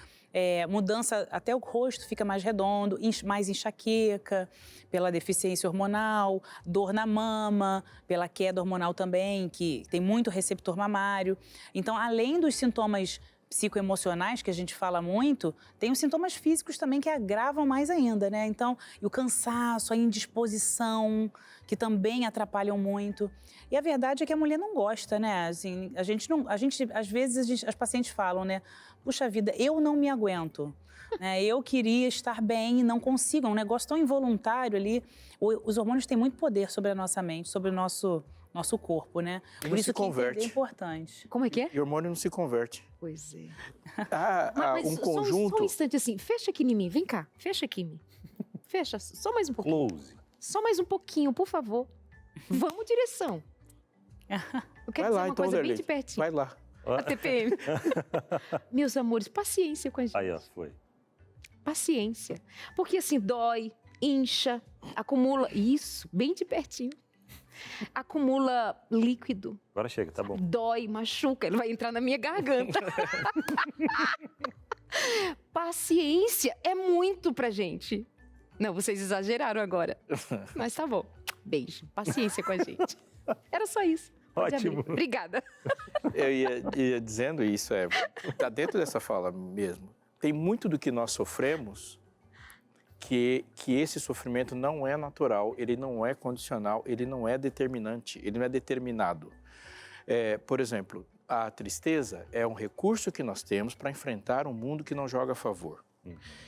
mudança, até o rosto fica mais redondo, mais enxaqueca pela deficiência hormonal, dor na mama, pela queda hormonal também, que tem muito receptor mamário. Então, além dos sintomas psicoemocionais, que a gente fala muito, tem os sintomas físicos também que agravam mais ainda, né? Então, e o cansaço, a indisposição, que também atrapalham muito. E a verdade é que a mulher não gosta, né? Assim, às vezes as pacientes falam, né? Puxa vida, eu não me aguento. Né? Eu queria estar bem e não consigo. É um negócio tão involuntário ali. Os hormônios têm muito poder sobre a nossa mente, sobre o nosso corpo, né? Por isso que é importante. Como é que é? E o hormônio não se converte. Pois é. Mas um conjunto... Só um instante assim, fecha aqui em mim, vem cá, fecha aqui em mim. Fecha, só mais um pouquinho. Close. Só mais um pouquinho, por favor. Vamos, direção. Eu quero dizer uma coisa bem de pertinho. Vai lá. A TPM. Meus amores, paciência com a gente. Aí, foi. Paciência. Porque assim, dói, incha, acumula... Isso, bem de pertinho. Acumula líquido. Agora chega, tá bom. Dói, machuca, ele vai entrar na minha garganta. Paciência é muito pra gente. Não, vocês exageraram agora. Mas tá bom. Beijo. Paciência com a gente. Era só isso. Ótimo. Obrigada. Eu ia dizendo isso, tá dentro dessa fala mesmo. Tem muito do que nós sofremos que esse sofrimento não é natural, ele não é condicional, ele não é determinante, ele não é determinado. Por exemplo, a tristeza é um recurso que nós temos para enfrentar um mundo que não joga a favor.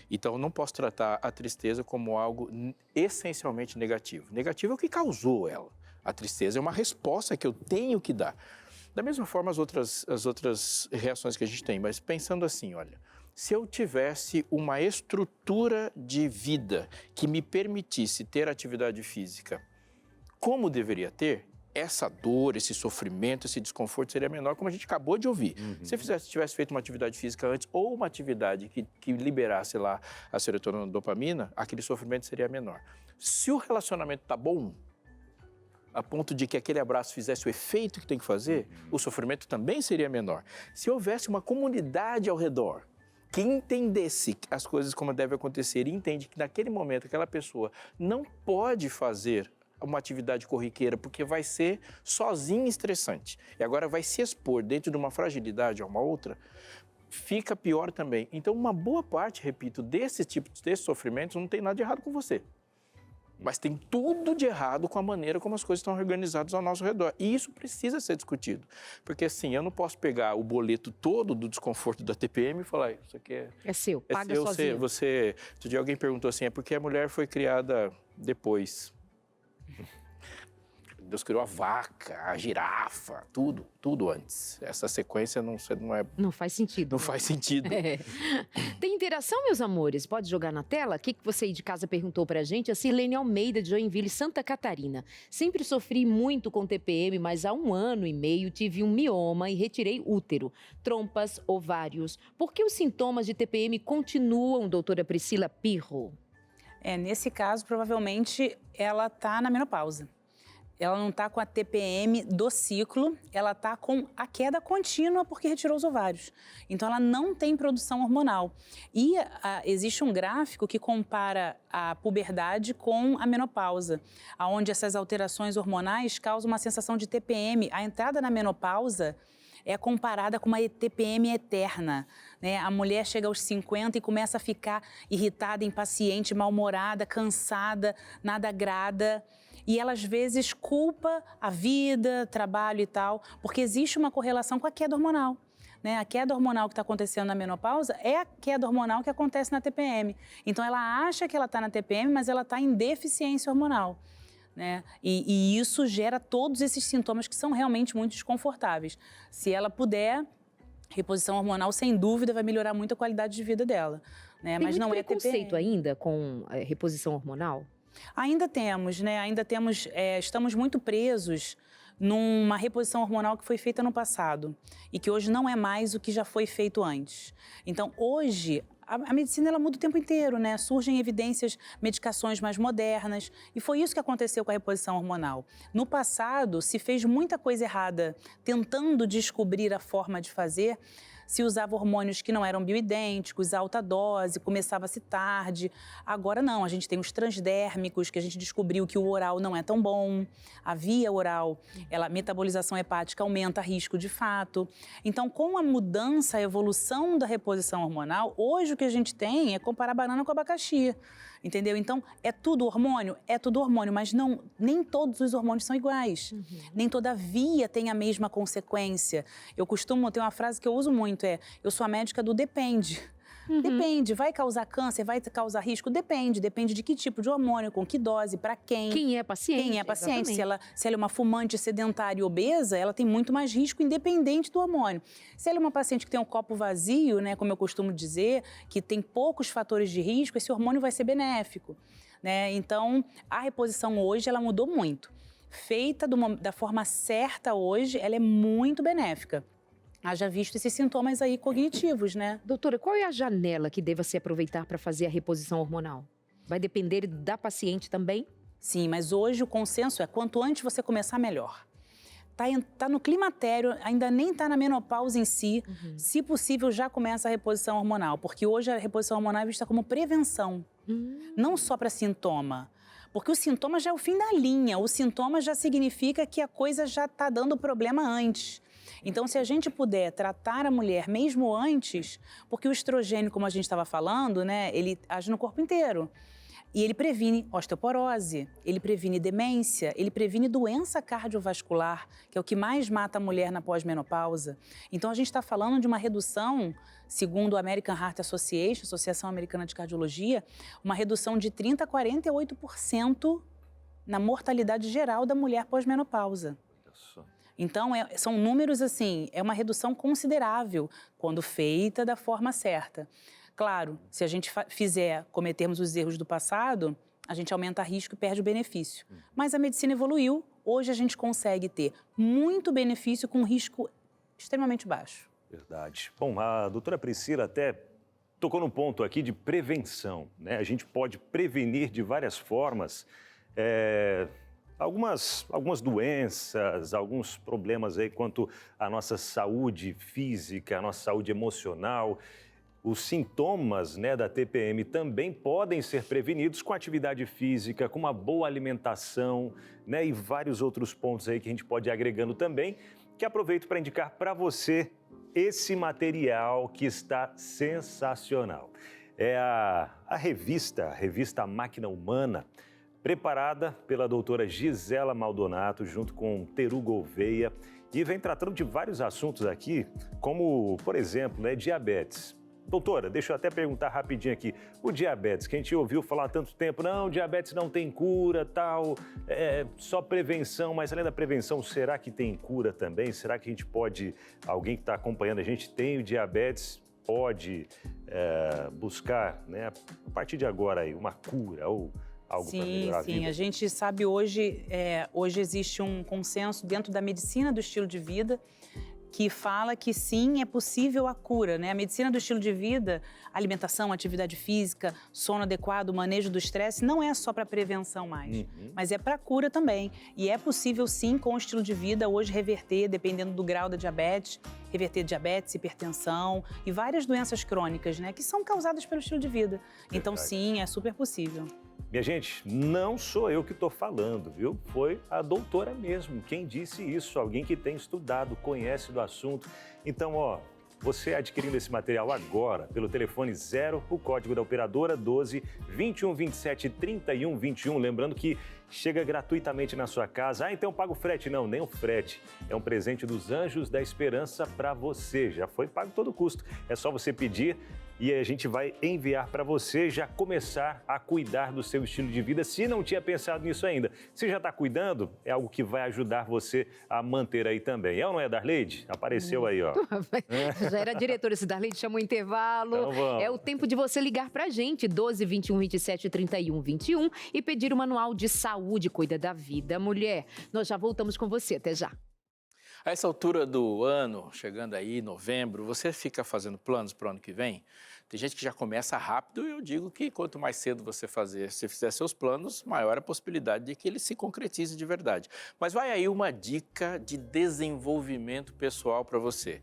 Então, eu não posso tratar a tristeza como algo essencialmente negativo. Negativo é o que causou ela. A tristeza é uma resposta que eu tenho que dar. Da mesma forma, as outras reações que a gente tem. Mas pensando assim, olha, se eu tivesse uma estrutura de vida que me permitisse ter atividade física como deveria ter, essa dor, esse sofrimento, esse desconforto seria menor, como a gente acabou de ouvir. Se eu tivesse feito uma atividade física antes ou uma atividade que liberasse lá a serotonina e a dopamina, aquele sofrimento seria menor. Se o relacionamento está bom, a ponto de que aquele abraço fizesse o efeito que tem que fazer, o sofrimento também seria menor. Se houvesse uma comunidade ao redor que entendesse as coisas como devem acontecer e entende que naquele momento aquela pessoa não pode fazer uma atividade corriqueira porque vai ser sozinha estressante e agora vai se expor dentro de uma fragilidade a uma outra, fica pior também. Então, uma boa parte, repito, desses sofrimentos não tem nada de errado com você. Mas tem tudo de errado com a maneira como as coisas estão organizadas ao nosso redor. E isso precisa ser discutido. Porque, assim, eu não posso pegar o boleto todo do desconforto da TPM e falar, isso aqui é seu, paga seu, sozinho. Outro dia alguém perguntou assim, é porque a mulher foi criada depois. Deus criou a vaca, a girafa, tudo antes. Essa sequência não é... Não faz sentido. Não faz sentido. É. Tem interação, meus amores? Pode jogar na tela? O que você aí de casa perguntou pra gente? A Sirlene Almeida, de Joinville, Santa Catarina. Sempre sofri muito com TPM, mas há 1 ano e meio tive um mioma e retirei útero, trompas, ovários. Por que os sintomas de TPM continuam, doutora Priscila Pirro? Nesse caso, provavelmente, ela está na menopausa. Ela não está com a TPM do ciclo, ela está com a queda contínua porque retirou os ovários. Então, ela não tem produção hormonal. E existe um gráfico que compara a puberdade com a menopausa, onde essas alterações hormonais causam uma sensação de TPM. A entrada na menopausa é comparada com uma TPM eterna, né? A mulher chega aos 50 e começa a ficar irritada, impaciente, mal-humorada, cansada, nada agrada. E ela, às vezes, culpa a vida, trabalho e tal, porque existe uma correlação com a queda hormonal. Né? A queda hormonal que está acontecendo na menopausa é a queda hormonal que acontece na TPM. Então, ela acha que ela está na TPM, mas ela está em deficiência hormonal. Né? E isso gera todos esses sintomas que são realmente muito desconfortáveis. Se ela puder, reposição hormonal, sem dúvida, vai melhorar muito a qualidade de vida dela. Né? Tem mas não é preconceito ainda com reposição hormonal? Ainda temos, né? Estamos muito presos numa reposição hormonal que foi feita no passado e que hoje não é mais o que já foi feito antes. Então, hoje, a medicina ela muda o tempo inteiro, né? Surgem evidências, medicações mais modernas e foi isso que aconteceu com a reposição hormonal. No passado, se fez muita coisa errada tentando descobrir a forma de fazer. Se usava hormônios que não eram bioidênticos, alta dose, começava-se tarde. Agora não, a gente tem os transdérmicos, que a gente descobriu que o oral não é tão bom. A via oral, a metabolização hepática aumenta risco de fato. Então, com a mudança, a evolução da reposição hormonal, hoje o que a gente tem é comparar banana com abacaxi. Entendeu? Então, é tudo hormônio? É tudo hormônio, mas nem todos os hormônios são iguais. Nem toda via tem a mesma consequência. Eu costumo ter uma frase que eu uso muito, eu sou a médica do depende. Depende, vai causar câncer, vai causar risco? Depende de que tipo de hormônio, com que dose, para quem. Quem é paciente. Quem é paciente. Se ela é uma fumante sedentária e obesa, ela tem muito mais risco independente do hormônio. Se ela é uma paciente que tem um copo vazio, né, como eu costumo dizer, que tem poucos fatores de risco, esse hormônio vai ser benéfico. Né? Então, a reposição hoje, ela mudou muito. Feita da forma certa hoje, ela é muito benéfica. Haja visto esses sintomas aí cognitivos, né? Doutora, qual é a janela que deva se aproveitar para fazer a reposição hormonal? Vai depender da paciente também? Sim, mas hoje o consenso é quanto antes você começar, melhor. Tá no climatério, ainda nem está na menopausa em si. Se possível, já começa a reposição hormonal, porque hoje a reposição hormonal é vista como prevenção, não só para sintoma. Porque o sintoma já é o fim da linha, o sintoma já significa que a coisa já está dando problema antes. Então, se a gente puder tratar a mulher mesmo antes, porque o estrogênio, como a gente estava falando, né, ele age no corpo inteiro. E ele previne osteoporose, ele previne demência, ele previne doença cardiovascular, que é o que mais mata a mulher na pós-menopausa. Então, a gente está falando de uma redução, segundo a American Heart Association, Associação Americana de Cardiologia, uma redução de 30% a 48% na mortalidade geral da mulher pós-menopausa. Então, são números assim, é uma redução considerável quando feita da forma certa. Claro, se a gente cometermos os erros do passado, a gente aumenta o risco e perde o benefício. Mas a medicina evoluiu, hoje a gente consegue ter muito benefício com um risco extremamente baixo. Verdade. Bom, a doutora Priscila até tocou num ponto aqui de prevenção, né? A gente pode prevenir de várias formas algumas doenças, alguns problemas aí quanto à nossa saúde física, à nossa saúde emocional. Os sintomas, né, da TPM também podem ser prevenidos com atividade física, com uma boa alimentação, né, e vários outros pontos aí que a gente pode ir agregando também, que aproveito para indicar para você esse material que está sensacional. É a revista Máquina Humana, preparada pela doutora Gisela Maldonato, junto com Teru Gouveia, e vem tratando de vários assuntos aqui, como, por exemplo, diabetes. Doutora, deixa eu até perguntar rapidinho aqui. O diabetes, que a gente ouviu falar há tanto tempo, não, diabetes não tem cura, tal, só prevenção, mas além da prevenção, será que tem cura também? Será que a gente pode, alguém que está acompanhando a gente tem o diabetes, pode buscar, né, a partir de agora aí, uma cura ou algo para melhorar a vida? Sim, a gente sabe hoje existe um consenso dentro da medicina do estilo de vida que fala que sim, é possível a cura, né? A medicina do estilo de vida, alimentação, atividade física, sono adequado, manejo do estresse, não é só para prevenção mais, mas é para cura também. E é possível sim, com o estilo de vida, hoje reverter, dependendo do grau da diabetes, reverter diabetes, hipertensão e várias doenças crônicas, né? Que são causadas pelo estilo de vida. Então sim, é super possível. Minha gente, não sou eu que estou falando, viu? Foi a doutora mesmo quem disse isso, alguém que tem estudado, conhece do assunto. Então, você adquirindo esse material agora, pelo telefone 0, o código da operadora 12 21 27 31 21, lembrando que chega gratuitamente na sua casa. Então eu pago frete? Não, nem o frete. É um presente dos Anjos da Esperança para você. Já foi pago todo o custo. É só você pedir e a gente vai enviar para você já começar a cuidar do seu estilo de vida, se não tinha pensado nisso ainda. Se já está cuidando, é algo que vai ajudar você a manter aí também. É ou não é, Darleide? Apareceu aí, ó. Já era diretora, esse Darleide chamou o intervalo. Então vamos. É o tempo de você ligar para a gente, 12 21 27 31 21 e pedir o manual de saúde, cuida da vida, mulher. Nós já voltamos com você, até já. A essa altura do ano, chegando aí, novembro, você fica fazendo planos para o ano que vem? Tem gente que já começa rápido e eu digo que quanto mais cedo você fizer seus planos, maior a possibilidade de que ele se concretize de verdade. Mas vai aí uma dica de desenvolvimento pessoal para você.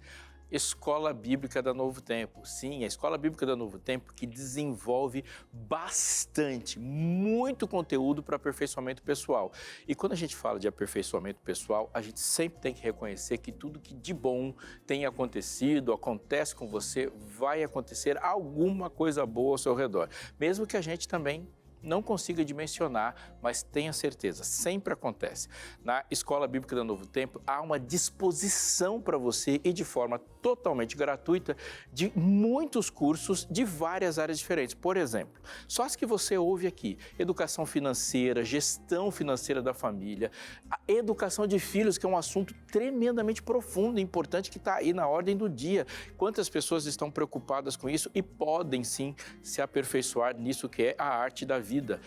Escola Bíblica da Novo Tempo. Sim, a Escola Bíblica da Novo Tempo que desenvolve bastante, muito conteúdo para aperfeiçoamento pessoal. E quando a gente fala de aperfeiçoamento pessoal, a gente sempre tem que reconhecer que tudo que de bom tem acontecido, acontece com você, vai acontecer alguma coisa boa ao seu redor. Mesmo que a gente também não consiga dimensionar, mas tenha certeza, sempre acontece. Na Escola Bíblica do Novo Tempo, há uma disposição para você e de forma totalmente gratuita de muitos cursos de várias áreas diferentes. Por exemplo, só as que você ouve aqui, educação financeira, gestão financeira da família, a educação de filhos, que é um assunto tremendamente profundo e importante que está aí na ordem do dia. Quantas pessoas estão preocupadas com isso e podem sim se aperfeiçoar nisso que é a arte da vida.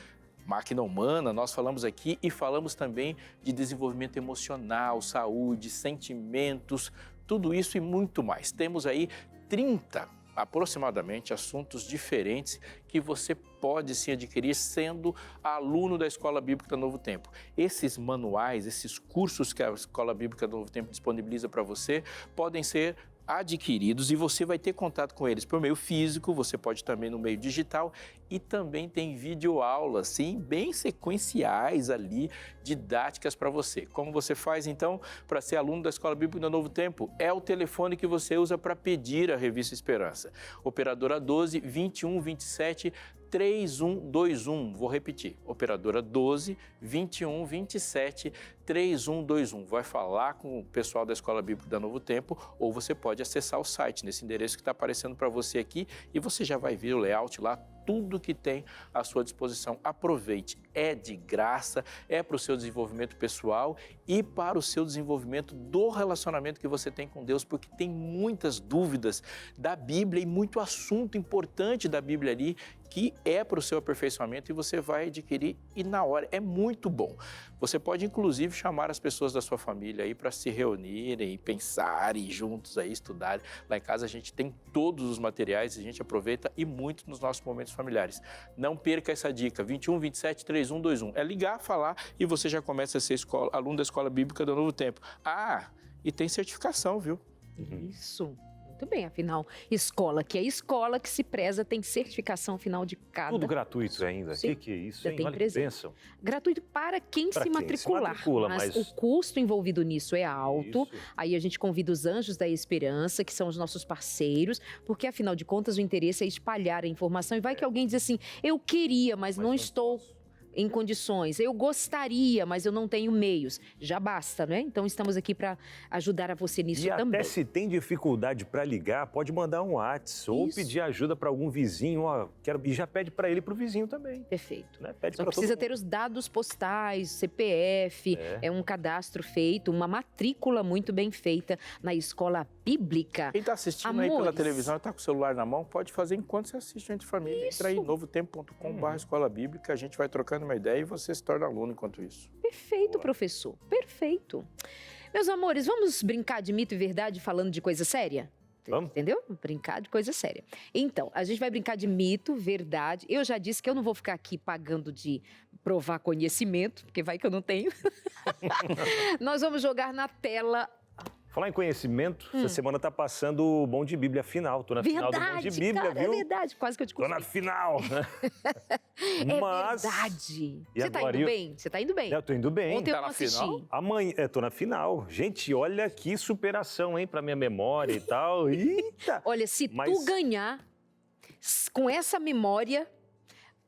Máquina Humana, nós falamos aqui e falamos também de desenvolvimento emocional, saúde, sentimentos, tudo isso e muito mais. Temos aí 30 aproximadamente assuntos diferentes que você pode sim adquirir sendo aluno da Escola Bíblica do Novo Tempo. Esses manuais, esses cursos que a Escola Bíblica do Novo Tempo disponibiliza para você podem ser adquiridos e você vai ter contato com eles por meio físico, você pode também no meio digital e também tem videoaulas, sim, bem sequenciais ali, didáticas para você. Como você faz então para ser aluno da Escola Bíblica do Novo Tempo? É o telefone que você usa para pedir a Revista Esperança. Operadora 12 21 27 3121. Vou repetir. Operadora 12 21 27 3121. Vai falar com o pessoal da Escola Bíblica da Novo Tempo ou você pode acessar o site nesse endereço que está aparecendo para você aqui e você já vai ver o layout lá, tudo que tem à sua disposição. Aproveite, é de graça, é para o seu desenvolvimento pessoal e para o seu desenvolvimento do relacionamento que você tem com Deus, porque tem muitas dúvidas da Bíblia e muito assunto importante da Bíblia ali que é para o seu aperfeiçoamento e você vai adquirir e na hora. É muito bom. Você pode inclusive chamar as pessoas da sua família aí para se reunirem e pensarem juntos aí, estudarem. Lá em casa a gente tem todos os materiais, a gente aproveita e muito nos nossos momentos familiares. Não perca essa dica, 21 27 3121. É ligar, falar e você já começa a ser aluno da Escola Bíblica do Novo Tempo. Ah, e tem certificação, viu? Isso. Muito bem, afinal, escola que é escola, que se preza, tem certificação final de cada... Tudo gratuito ainda. O que é isso, hein? Olha que bênção. Gratuito para quem se matricular. Mas o custo envolvido nisso é alto. Aí a gente convida os Anjos da Esperança, que são os nossos parceiros, porque afinal de contas o interesse é espalhar a informação. E vai que alguém diz assim, eu queria, mas não estou em condições. Eu gostaria, mas eu não tenho meios. Já basta, né? Então estamos aqui para ajudar a você nisso também. Até se tem dificuldade para ligar, pode mandar um WhatsApp ou pedir ajuda para algum vizinho. Ó, e já pede para ele e para o vizinho também. Perfeito. Né? Pede Só precisa ter os dados postais, CPF, é um cadastro feito, uma matrícula muito bem feita na escola bíblica. Quem está assistindo aí pela televisão, está com o celular na mão, pode fazer enquanto você assiste Entre Família. Entra aí, novotempo.com/escola bíblica, a gente vai trocando uma ideia e você se torna aluno enquanto isso. Perfeito, professor. Perfeito. Meus amores, vamos brincar de mito e verdade falando de coisa séria? Vamos. Entendeu? Brincar de coisa séria. Então, a gente vai brincar de mito, verdade. Eu já disse que eu não vou ficar aqui pagando de provar conhecimento, porque vai que eu não tenho. Nós vamos jogar na tela. Falar em conhecimento, essa semana tá passando o Bom de Bíblia final. Tô na final do Bom de Bíblia, cara, viu? É verdade, quase que eu te confundi. Tô na final. É verdade. Você tá indo bem? Você tá indo bem? Eu tô indo bem. Ontem eu não assisti. Amanhã, tô na final. Gente, olha que superação, hein, pra minha memória e tal. Eita! Olha, se tu ganhar com essa memória,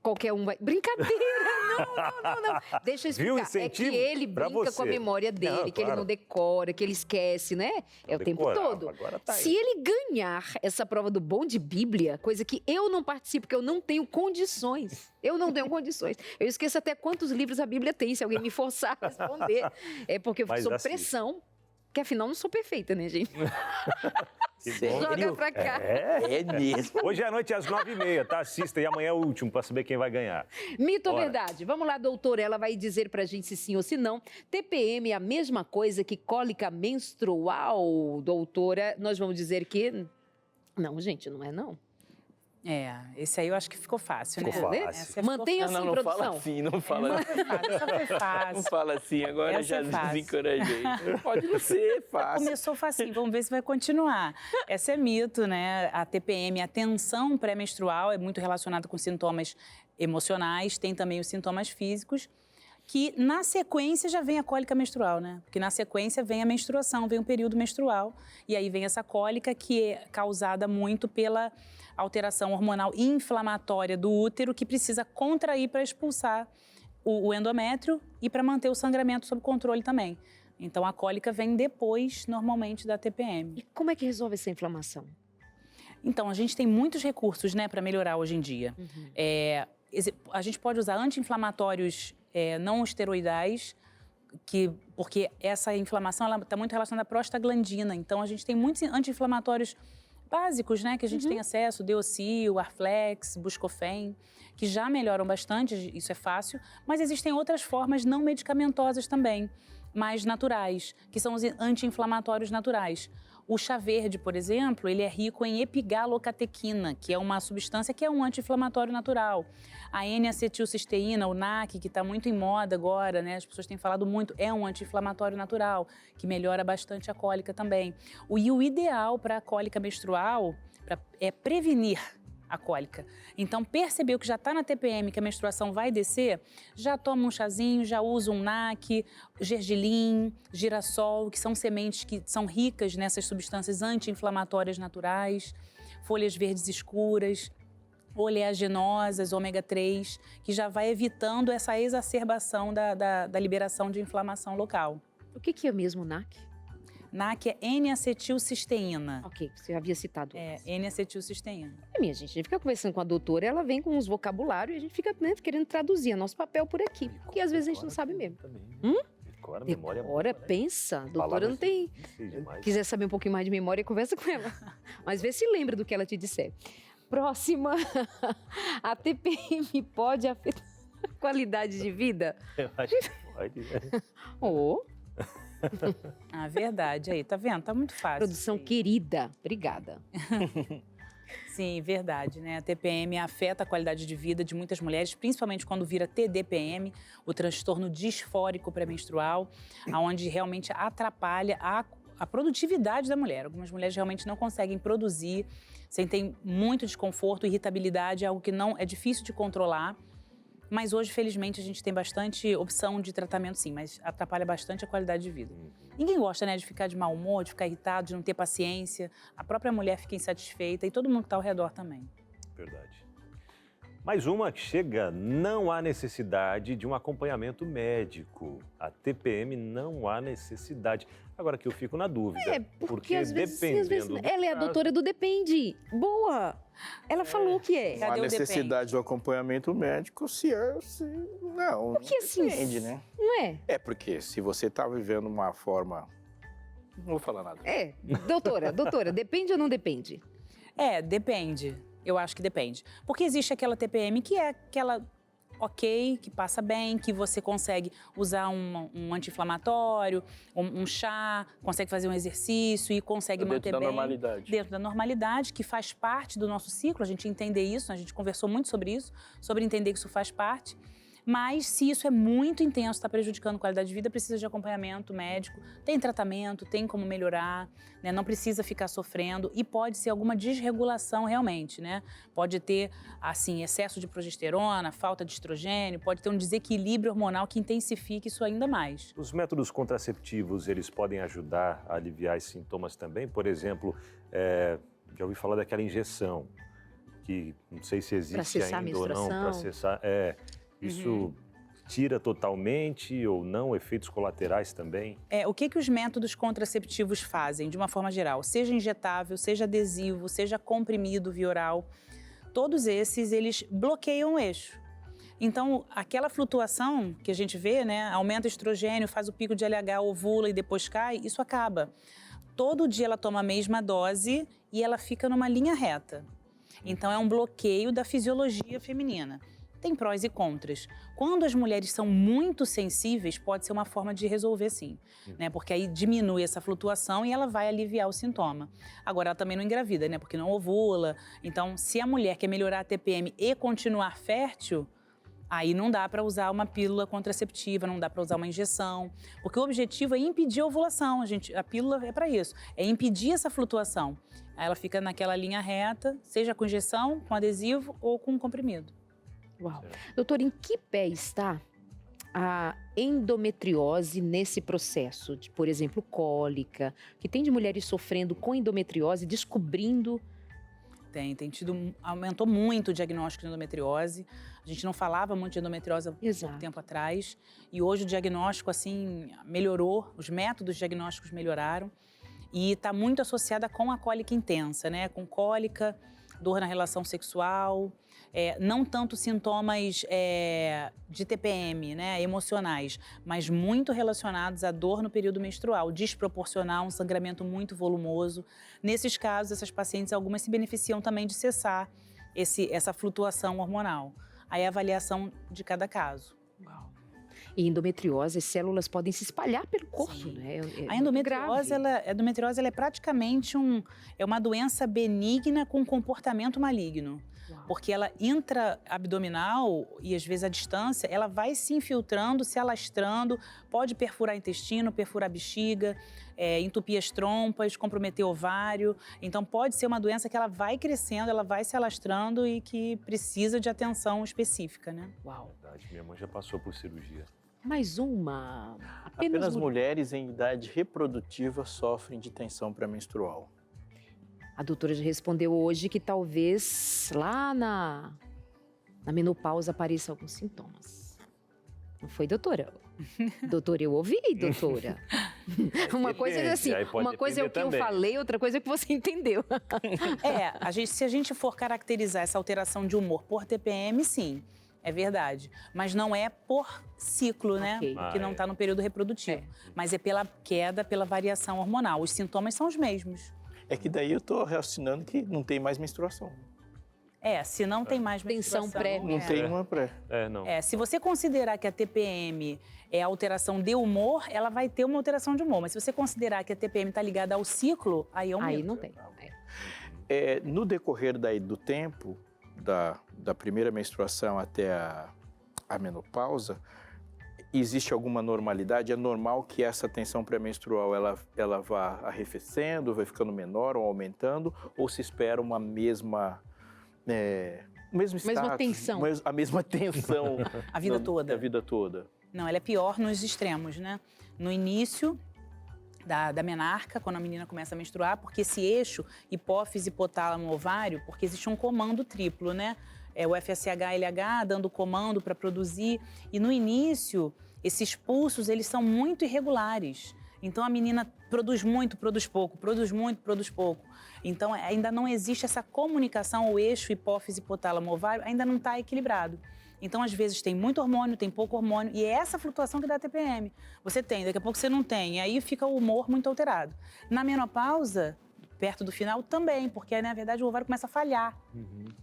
qualquer um vai... Brincadeira! Não. Deixa eu explicar. É que ele brinca com a memória dele, que ele não decora, que ele esquece, né? É o tempo todo. Se ele ganhar essa prova do Bom de Bíblia, coisa que eu não participo, porque eu não tenho condições. Eu Eu esqueço até quantos livros a Bíblia tem, se alguém me forçar a responder. É porque eu sou pressão. Porque afinal não sou perfeita, né, gente? Joga pra cá. É mesmo. Hoje à noite às 9h30, tá? Assista e amanhã é o último pra saber quem vai ganhar. Mito ou verdade? Vamos lá, doutora, ela vai dizer pra gente se sim ou se não. TPM é a mesma coisa que cólica menstrual, doutora? Nós vamos dizer que... Não, gente, não é não. Esse aí eu acho que ficou fácil, né? Mantenha assim, produção. Não fala assim. Essa foi fácil. Não fala assim, agora já desencorajei. Pode não ser fácil. Começou facinho, vamos ver se vai continuar. Essa é mito, né? A TPM, a tensão pré-menstrual, é muito relacionada com sintomas emocionais, tem também os sintomas físicos, que na sequência já vem a cólica menstrual, né? Porque na sequência vem a menstruação, vem o período menstrual, e aí vem essa cólica que é causada muito pela alteração hormonal inflamatória do útero, que precisa contrair para expulsar o endométrio e para manter o sangramento sob controle também. Então, a cólica vem depois, normalmente, da TPM. E como é que resolve essa inflamação? Então, a gente tem muitos recursos, né, para melhorar hoje em dia. A gente pode usar anti-inflamatórios não esteroidais, porque essa inflamação está muito relacionada à prostaglandina. Então, a gente tem muitos anti-inflamatórios básicos, né, que a gente tem acesso, Deocil, Arflex, Buscofen, que já melhoram bastante, isso é fácil, mas existem outras formas não medicamentosas também, mais naturais, que são os anti-inflamatórios naturais. O chá verde, por exemplo, ele é rico em epigalocatequina, que é uma substância que é um anti-inflamatório natural. A N-acetilcisteína, o NAC, que está muito em moda agora, né? As pessoas têm falado muito, é um anti-inflamatório natural, que melhora bastante a cólica também. E o ideal para a cólica menstrual é prevenir a cólica. Então, percebeu que já está na TPM, que a menstruação vai descer, já toma um chazinho, já usa um NAC, gergelim, girassol, que são sementes que são ricas nessas substâncias anti-inflamatórias naturais, folhas verdes escuras, oleaginosas, ômega 3, que já vai evitando essa exacerbação da liberação de inflamação local. O que é mesmo NAC? NAC é N-acetilcisteína. Ok, você havia citado. N-acetilcisteína. Minha gente, a gente fica conversando com a doutora, ela vem com uns vocabulários e a gente fica querendo traduzir nosso papel por aqui. Porque às vezes a gente não sabe mesmo. Decora, pensa. A doutora não tem... Quiser saber um pouquinho mais de memória, conversa com ela. Mas vê se lembra do que ela te disser. Próxima. A TPM pode afetar a qualidade de vida? Eu acho que pode, né? Verdade. Aí, tá vendo? Tá muito fácil. Produção querida. Obrigada. Sim, verdade, né? A TPM afeta a qualidade de vida de muitas mulheres, principalmente quando vira TDPM, o transtorno disfórico pré-menstrual, onde realmente atrapalha a produtividade da mulher. Algumas mulheres realmente não conseguem produzir, sentem muito desconforto, irritabilidade, é algo que não é difícil de controlar. Mas hoje, felizmente, a gente tem bastante opção de tratamento, sim, mas atrapalha bastante a qualidade de vida. Ninguém gosta, né, de ficar de mau humor, de ficar irritado, de não ter paciência. A própria mulher fica insatisfeita e todo mundo que está ao redor também. Verdade. Mais uma que chega, não há necessidade de um acompanhamento médico. A TPM não há necessidade. Agora que eu fico na dúvida, porque às vezes, dependendo do ela é a caso- doutora do Depende. Boa! Ela falou que é. Não há necessidade do acompanhamento médico não. Porque assim, depende, né? Não é? É porque se você está vivendo uma forma... Não vou falar nada. Doutora, depende ou não depende? Depende. Eu acho que depende. Porque existe aquela TPM que é aquela ok, que passa bem, que você consegue usar um anti-inflamatório, um chá, consegue fazer um exercício e consegue manter bem. Dentro da normalidade. Dentro da normalidade, que faz parte do nosso ciclo, a gente entender isso, a gente conversou muito sobre isso, sobre entender que isso faz parte. Mas se isso é muito intenso, está prejudicando a qualidade de vida, precisa de acompanhamento médico, tem tratamento, tem como melhorar, né? Não precisa ficar sofrendo e pode ser alguma desregulação realmente, né? Pode ter, assim, excesso de progesterona, falta de estrogênio, pode ter um desequilíbrio hormonal que intensifique isso ainda mais. Os métodos contraceptivos, eles podem ajudar a aliviar esses sintomas também? Por exemplo, já ouvi falar daquela injeção, que não sei se existe ainda ou não, para cessar... Isso tira totalmente ou não efeitos colaterais também? O que os métodos contraceptivos fazem, de uma forma geral? Seja injetável, seja adesivo, seja comprimido via oral, todos esses, eles bloqueiam o eixo. Então, aquela flutuação que a gente vê, né, aumenta o estrogênio, faz o pico de LH, ovula e depois cai, isso acaba. Todo dia ela toma a mesma dose e ela fica numa linha reta. Então, é um bloqueio da fisiologia feminina. Tem prós e contras. Quando as mulheres são muito sensíveis, pode ser uma forma de resolver, sim. Né? Porque aí diminui essa flutuação e ela vai aliviar o sintoma. Agora, ela também não engravida, né? Porque não ovula. Então, se a mulher quer melhorar a TPM e continuar fértil, aí não dá para usar uma pílula contraceptiva, não dá para usar uma injeção. Porque o objetivo é impedir a ovulação. A pílula é para isso. É impedir essa flutuação. Aí ela fica naquela linha reta, seja com injeção, com adesivo ou com comprimido. Uau. Doutor, em que pé está a endometriose nesse processo de, por exemplo, cólica, que tem de mulheres sofrendo com endometriose, descobrindo? Aumentou muito o diagnóstico de endometriose. A gente não falava muito de endometriose há pouco tempo atrás. E hoje o diagnóstico, assim, melhorou, os métodos diagnósticos melhoraram. E está muito associada com a cólica intensa, né? Com cólica, dor na relação sexual, não tanto sintomas de TPM, né, emocionais, mas muito relacionados à dor no período menstrual, desproporcional, um sangramento muito volumoso. Nesses casos, essas pacientes, algumas se beneficiam também de cessar essa flutuação hormonal. Aí é a avaliação de cada caso. Uau. E endometriose, as células podem se espalhar pelo corpo, né? A endometriose, ela é praticamente uma doença benigna com comportamento maligno. Uau. Porque ela intra-abdominal e às vezes à distância, ela vai se infiltrando, se alastrando, pode perfurar intestino, perfurar bexiga, entupir as trompas, comprometer o ovário. Então pode ser uma doença que ela vai crescendo, ela vai se alastrando e que precisa de atenção específica, né? Uau. Verdade, minha mãe já passou por cirurgia. Mais uma. Apenas mulheres em idade reprodutiva sofrem de tensão pré-menstrual. A doutora já respondeu hoje que talvez lá na menopausa apareçam alguns sintomas. Não foi, doutora? Doutora, eu ouvi, doutora. Uma coisa é assim, uma coisa é o que eu falei, outra coisa é o que você entendeu. Se a gente for caracterizar essa alteração de humor por TPM, sim. É verdade, mas não é por ciclo, né? Que não está no período reprodutivo. Mas é pela queda, pela variação hormonal. Os sintomas são os mesmos. É que daí eu estou raciocinando que não tem mais menstruação. Se não tem mais menstruação... Tensão pré. Não tem uma pré. Não. Se você considerar que a TPM é alteração de humor, ela vai ter uma alteração de humor. Mas se você considerar que a TPM está ligada ao ciclo, aí é um Aí não tem. No decorrer do tempo, da primeira menstruação até a menopausa, existe alguma normalidade? É normal que essa tensão pré-menstrual ela vá arrefecendo, vai ficando menor ou aumentando? Ou se espera uma mesma... o mesmo status, mesma tensão. A mesma tensão. A vida toda. A vida toda. Não, ela é pior nos extremos, né? No início da menarca, quando a menina começa a menstruar, porque esse eixo, hipófise, hipotálamo, ovário, porque existe um comando triplo, né? É o FSH-LH dando comando para produzir. E no início, esses pulsos, eles são muito irregulares. Então, a menina produz muito, produz pouco, produz muito, produz pouco. Então, ainda não existe essa comunicação, o eixo hipófise, hipotálamo, ovário, ainda não está equilibrado. Então, às vezes, tem muito hormônio, tem pouco hormônio, e é essa flutuação que dá TPM. Você tem, daqui a pouco você não tem, e aí fica o humor muito alterado. Na menopausa, perto do final, também, porque, na verdade, o ovário começa a falhar.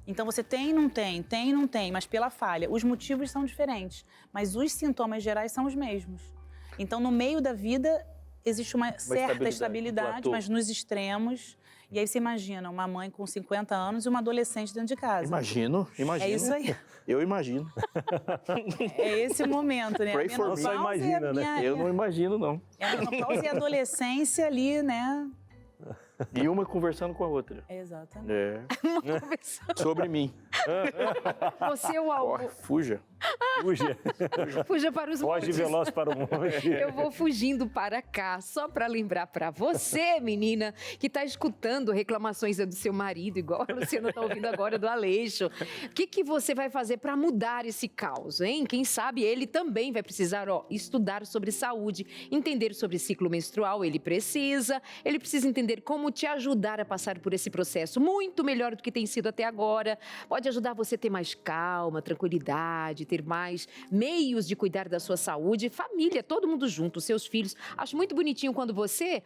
Então, você tem, não tem, mas pela falha. Os motivos são diferentes, mas os sintomas gerais são os mesmos. Então, no meio da vida, existe uma certa estabilidade, mas nos extremos... E aí você imagina uma mãe com 50 anos e uma adolescente dentro de casa. Imagino. É isso aí. Eu imagino. É esse o momento, né? Pray for me. Imagina, né? Eu não imagino, não. É a menopausa e a adolescência ali, né? E uma conversando com a outra. Exatamente. Sobre mim. Você é o alvo. Fuja. Fuja para os montes. Foge veloz para o monte. Eu vou fugindo para cá, só para lembrar para você, menina, que está escutando reclamações do seu marido, igual a Luciana está ouvindo agora do Aleixo. O que você vai fazer para mudar esse caos, hein? Quem sabe ele também vai precisar estudar sobre saúde, entender sobre ciclo menstrual. Ele precisa entender como te ajudar a passar por esse processo muito melhor do que tem sido até agora. Pode ajudar você a ter mais calma, tranquilidade, ter mais meios de cuidar da sua saúde, família, todo mundo junto, seus filhos. Acho muito bonitinho quando você,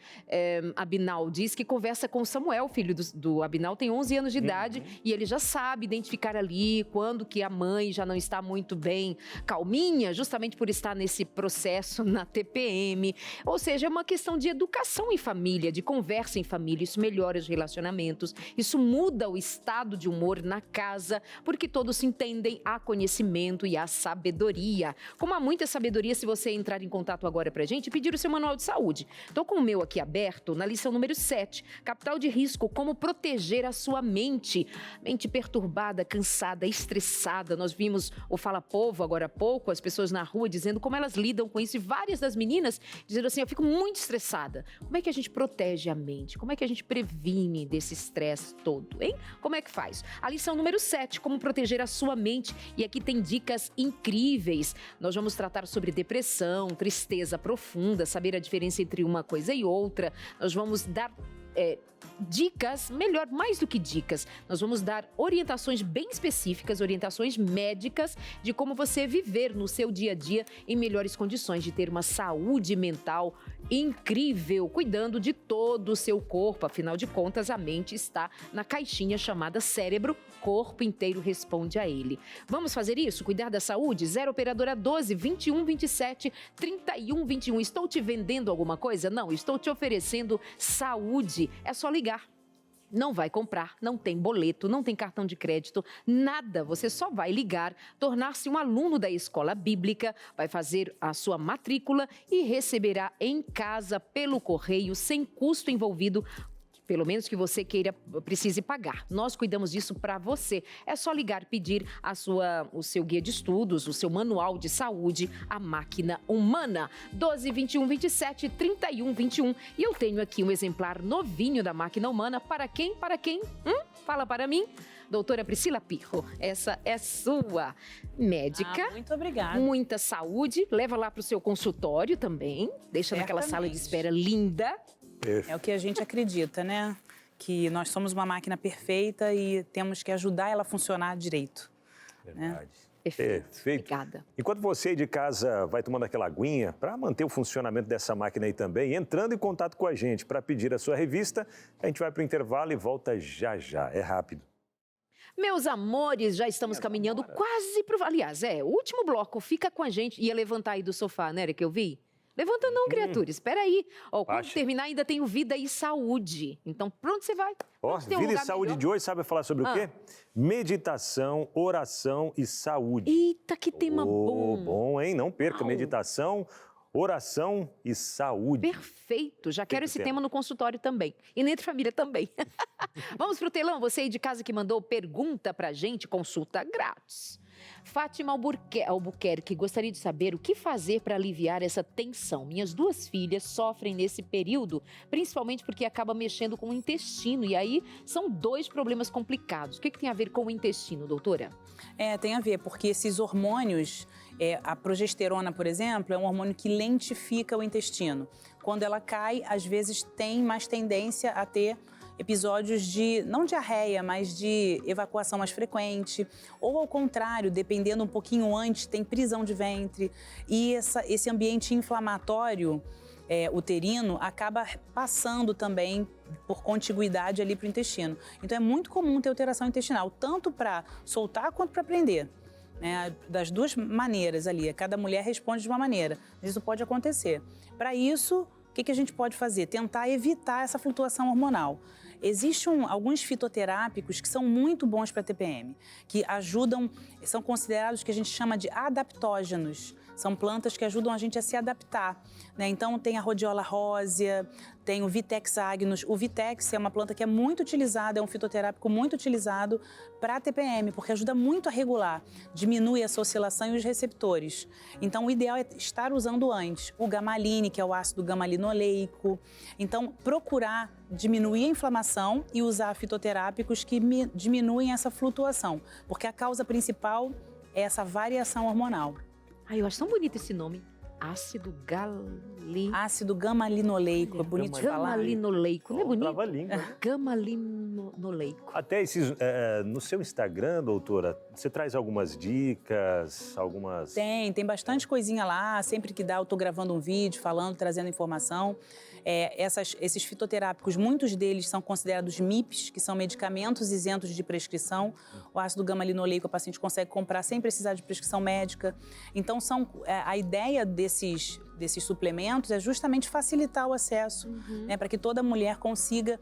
Abinal, diz que conversa com o Samuel, filho do Abinal, tem 11 anos de idade e ele já sabe identificar ali quando que a mãe já não está muito bem calminha, justamente por estar nesse processo na TPM. Ou seja, é uma questão de educação em família, de conversa em família. Isso melhora os relacionamentos, isso muda o estado de humor na casa, porque todos se entendem, há conhecimento e há sabedoria. Como há muita sabedoria, se você entrar em contato agora pra gente e pedir o seu manual de saúde. Tô com o meu aqui aberto na lição número 7, capital de risco, como proteger a sua mente. Mente perturbada, cansada, estressada. Nós vimos o Fala Povo agora há pouco, as pessoas na rua dizendo como elas lidam com isso e várias das meninas dizendo assim, eu fico muito estressada. Como é que a gente protege a mente? Como é que a gente previne desse estresse todo, hein? Como é que faz? A lição número 7, como proteger a sua mente. E aqui tem dicas incríveis. Nós vamos tratar sobre depressão, tristeza profunda, saber a diferença entre uma coisa e outra. Nós vamos dar dicas, melhor, mais do que dicas, nós vamos dar orientações bem específicas, orientações médicas de como você viver no seu dia a dia em melhores condições de ter uma saúde mental incrível, cuidando de todo o seu corpo. Afinal de contas, a mente está na caixinha chamada cérebro, corpo inteiro responde a ele. Vamos fazer isso? Cuidar da saúde? 0 operadora 12 21 27 31 21. Estou te vendendo alguma coisa? Não, estou te oferecendo saúde. É só ligar. Não vai comprar, não tem boleto, não tem cartão de crédito, nada. Você só vai ligar, tornar-se um aluno da escola bíblica, vai fazer a sua matrícula e receberá em casa pelo correio, sem custo envolvido, pelo menos que você precise pagar. Nós cuidamos disso para você. É só ligar, pedir o seu guia de estudos, o seu manual de saúde, a máquina humana. 12 21 27 31 21. E eu tenho aqui um exemplar novinho da máquina humana. Para quem? Para quem? Fala para mim. Doutora Priscila Pirro, essa é sua médica. Muito obrigada. Muita saúde. Leva lá para o seu consultório também. Deixa naquela sala de espera linda. É o que a gente acredita, né? Que nós somos uma máquina perfeita e temos que ajudar ela a funcionar direito. Verdade. Né? Perfeito. Obrigada. Enquanto você aí de casa vai tomando aquela aguinha, para manter o funcionamento dessa máquina aí também, entrando em contato com a gente para pedir a sua revista, a gente vai para o intervalo e volta já já. É rápido. Meus amores, já estamos caminhando quase para o... Aliás, o último bloco. Fica com a gente. Ia levantar aí do sofá, né, que eu vi? Levanta não, criatura, espera aí. Ó, quando Baixa. terminar, ainda tem o Vida e Saúde. Então, pra onde você vai? Ó, Onde tem um Vida e lugar Saúde melhor? de hoje sabe falar sobre o quê? Meditação, oração e saúde. Eita, que tema bom. Bom, hein? Não perca. Uau. Meditação, oração e saúde. Perfeito, já quero esse tema no consultório também. E na Entre Família também. Vamos pro telão, você aí de casa que mandou pergunta pra gente, consulta grátis. Fátima Albuquerque gostaria de saber o que fazer para aliviar essa tensão. Minhas 2 filhas sofrem nesse período, principalmente porque acaba mexendo com o intestino. E aí são 2 problemas complicados. O que tem a ver com o intestino, doutora? Tem a ver, porque esses hormônios, a progesterona, por exemplo, é um hormônio que lentifica o intestino. Quando ela cai, às vezes tem mais tendência a ter episódios de, não diarreia, mas de evacuação mais frequente. Ou ao contrário, dependendo um pouquinho antes, tem prisão de ventre. E esse ambiente inflamatório uterino acaba passando também por contiguidade ali para o intestino. Então é muito comum ter alteração intestinal, tanto para soltar quanto para prender. Das 2 maneiras ali, cada mulher responde de uma maneira. Isso pode acontecer. Para isso, o que a gente pode fazer? Tentar evitar essa flutuação hormonal. Existem alguns fitoterápicos que são muito bons para a TPM, que ajudam, são considerados que a gente chama de adaptógenos. São plantas que ajudam a gente a se adaptar, né? Então tem a rhodiola rósea, tem o Vitex agnus. O Vitex é uma planta que é muito utilizada, é um fitoterápico muito utilizado para a TPM, porque ajuda muito a regular, diminui essa oscilação e os receptores. Então o ideal é estar usando antes o gamaline, que é o ácido gamalinoleico. Então procurar diminuir a inflamação e usar fitoterápicos que diminuem essa flutuação, porque a causa principal é essa variação hormonal. Ai, eu acho tão bonito esse nome. Ácido gamalinoleico, é bonito de falar. Gamalinoleico, não é bonito? Trava a língua. Gamalinoleico. Até esses, no seu Instagram, doutora, você traz algumas dicas, algumas... Tem bastante coisinha lá, sempre que dá eu tô gravando um vídeo, falando, trazendo informação. Esses fitoterápicos, muitos deles são considerados MIPs, que são medicamentos isentos de prescrição. O ácido gamalinoleico a paciente consegue comprar sem precisar de prescrição médica. Então, a ideia desses suplementos é justamente facilitar o acesso, para que toda mulher consiga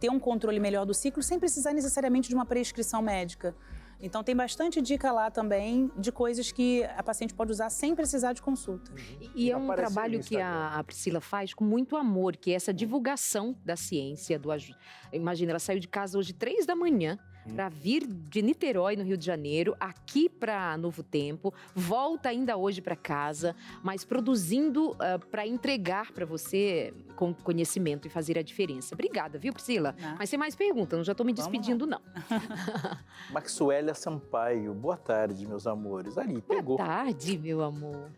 ter um controle melhor do ciclo sem precisar necessariamente de uma prescrição médica. Então tem bastante dica lá também de coisas que a paciente pode usar sem precisar de consulta. E é um trabalho que a Priscila faz com muito amor, que é essa divulgação da ciência. Imagina, ela saiu de casa hoje 3 da manhã para vir de Niterói, no Rio de Janeiro, aqui para Novo Tempo, volta ainda hoje para casa, mas produzindo para entregar para você com conhecimento e fazer a diferença. Obrigada, viu, Priscila? Mas tem mais perguntas, não já estou me despedindo, não. Maxuélia Sampaio, boa tarde, meus amores. Ali, pegou. Boa tarde, meu amor.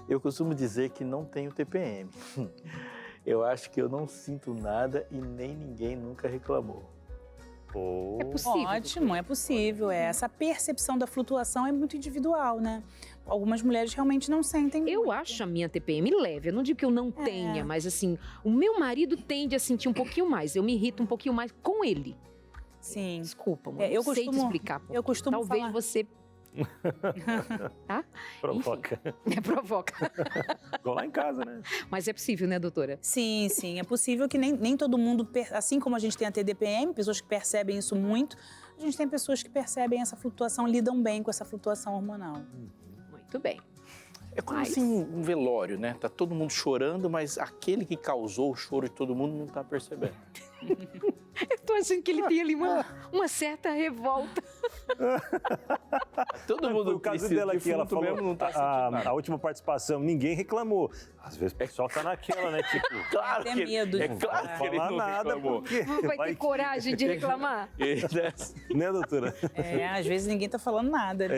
Eu costumo dizer que não tenho TPM. Eu acho que eu não sinto nada e nem ninguém nunca reclamou. É possível. Ótimo, é possível. Essa percepção da flutuação é muito individual, né? Algumas mulheres realmente não sentem. Eu acho a minha TPM leve. Eu não digo que eu não tenha, mas assim, o meu marido tende a sentir um pouquinho mais. Eu me irrito um pouquinho mais com ele. Sim. Desculpa, mãe. Eu sei te explicar. Eu costumo Talvez falar. você... Tá? Provoca. Enfim, provoca. Igual lá em casa, né? Mas é possível, né, doutora? Sim, é possível que nem todo mundo, assim como a gente tem a TDPM, pessoas que percebem isso muito, a gente tem pessoas que percebem essa flutuação, lidam bem com essa flutuação hormonal. Muito bem. É como assim um velório, né? Tá todo mundo chorando, mas aquele que causou o choro de todo mundo não tá percebendo. Eu tô achando que ele tem ali uma certa revolta. Todo mundo o caso precisa dela de aqui, ela defunto falou, mesmo, não tá sentindo nada. a última participação, ninguém reclamou. Às vezes o pessoal tá naquela, né? Tipo, Claro Tem que medo de é claro que ele falar não nada, reclamou. porque Vai ter coragem de reclamar? Né, doutora? Às vezes ninguém tá falando nada.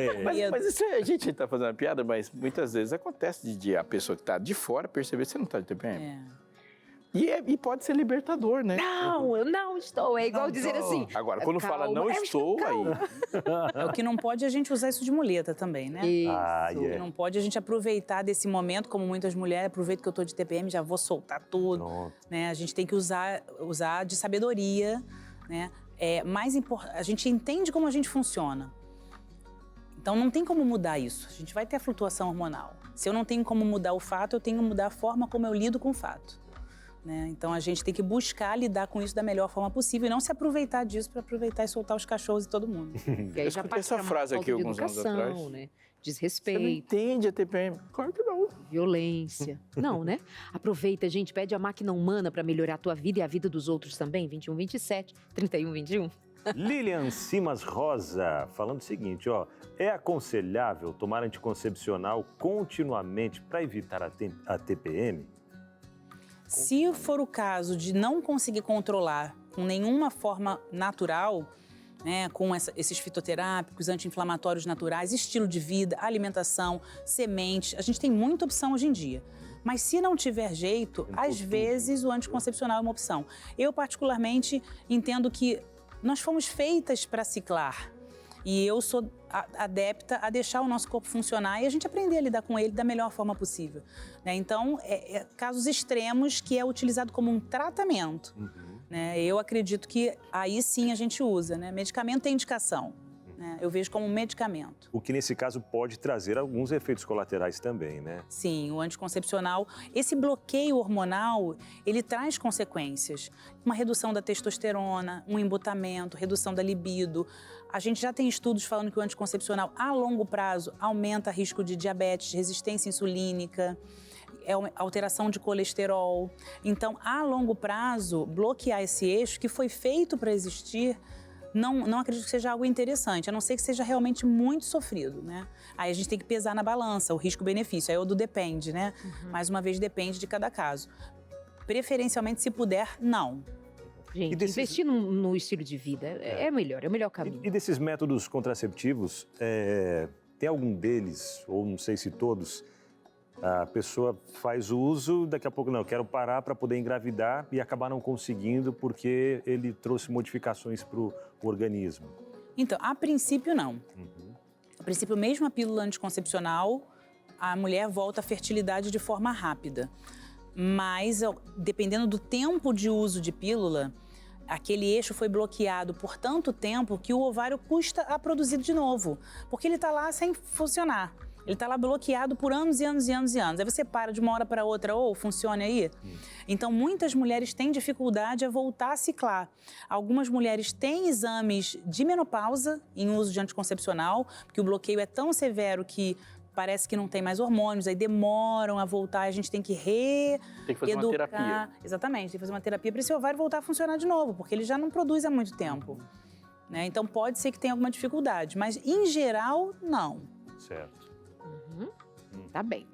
Mas isso a gente tá fazendo uma piada, mas muitas vezes acontece de a pessoa que tá de fora perceber que você não tá de TPM. E pode ser libertador, né? Não, eu não estou. É igual dizer assim. Agora, quando fala não estou, aí... O que não pode é a gente usar isso de muleta também, né? Isso. O que não pode é a gente aproveitar desse momento, como muitas mulheres, aproveito que eu tô de TPM, já vou soltar tudo. Né? A gente tem que usar de sabedoria, né? A gente entende como a gente funciona. Então não tem como mudar isso. A gente vai ter a flutuação hormonal. Se eu não tenho como mudar o fato, eu tenho que mudar a forma como eu lido com o fato. Né? Então a gente tem que buscar lidar com isso da melhor forma possível e não se aproveitar disso para aproveitar e soltar os cachorros e todo mundo. E aí já essa frase aqui alguns anos atrás. Né? Desrespeito. Você não entende a TPM? Claro que não. Violência. Não, né? Aproveita, gente, pede a máquina humana para melhorar a tua vida e a vida dos outros também. 21 27 31 21. Lilian Simas Rosa, falando o seguinte, ó, é aconselhável tomar anticoncepcional continuamente para evitar a TPM? Se for o caso de não conseguir controlar com nenhuma forma natural, né, com esses fitoterápicos, anti-inflamatórios naturais, estilo de vida, alimentação, sementes, a gente tem muita opção hoje em dia. Mas se não tiver jeito, às vezes o anticoncepcional é uma opção. Eu particularmente entendo que nós fomos feitas para ciclar. E eu sou adepta a deixar o nosso corpo funcionar e a gente aprender a lidar com ele da melhor forma possível. Né? Então, casos extremos que é utilizado como um tratamento. Né? Eu acredito que aí sim a gente usa. Né? Medicamento tem indicação. Né? Eu vejo como um medicamento. O que nesse caso pode trazer alguns efeitos colaterais também, né? Sim, o anticoncepcional, esse bloqueio hormonal, ele traz consequências. Uma redução da testosterona, um embutamento, redução da libido. A gente já tem estudos falando que o anticoncepcional a longo prazo aumenta o risco de diabetes, resistência insulínica, alteração de colesterol. Então, a longo prazo, bloquear esse eixo que foi feito para existir, não acredito que seja algo interessante, a não ser que seja realmente muito sofrido, né? Aí a gente tem que pesar na balança o risco-benefício, aí o do depende, né? Mais uma vez, depende de cada caso. Preferencialmente, se puder, não. Gente, investir no estilo de vida é o melhor caminho. E desses métodos contraceptivos, tem algum deles, ou não sei se todos, a pessoa faz o uso, daqui a pouco não, eu quero parar para poder engravidar e acabar não conseguindo porque ele trouxe modificações para o organismo? Então, a princípio não. A princípio, mesmo a pílula anticoncepcional, a mulher volta à fertilidade de forma rápida. Mas, dependendo do tempo de uso de pílula, aquele eixo foi bloqueado por tanto tempo que o ovário custa a produzir de novo, porque ele está lá sem funcionar. Ele está lá bloqueado por anos e anos e anos e anos. Aí você para de uma hora para outra, funciona aí. Então, muitas mulheres têm dificuldade a voltar a ciclar. Algumas mulheres têm exames de menopausa em uso de anticoncepcional, porque o bloqueio é tão severo que parece que não tem mais hormônios, aí demoram a voltar, a gente tem que Tem que fazer uma terapia. Exatamente, tem que fazer uma terapia para esse ovário voltar a funcionar de novo, porque ele já não produz há muito tempo. Né? Então, pode ser que tenha alguma dificuldade, mas, em geral, não. Certo. Tá bem.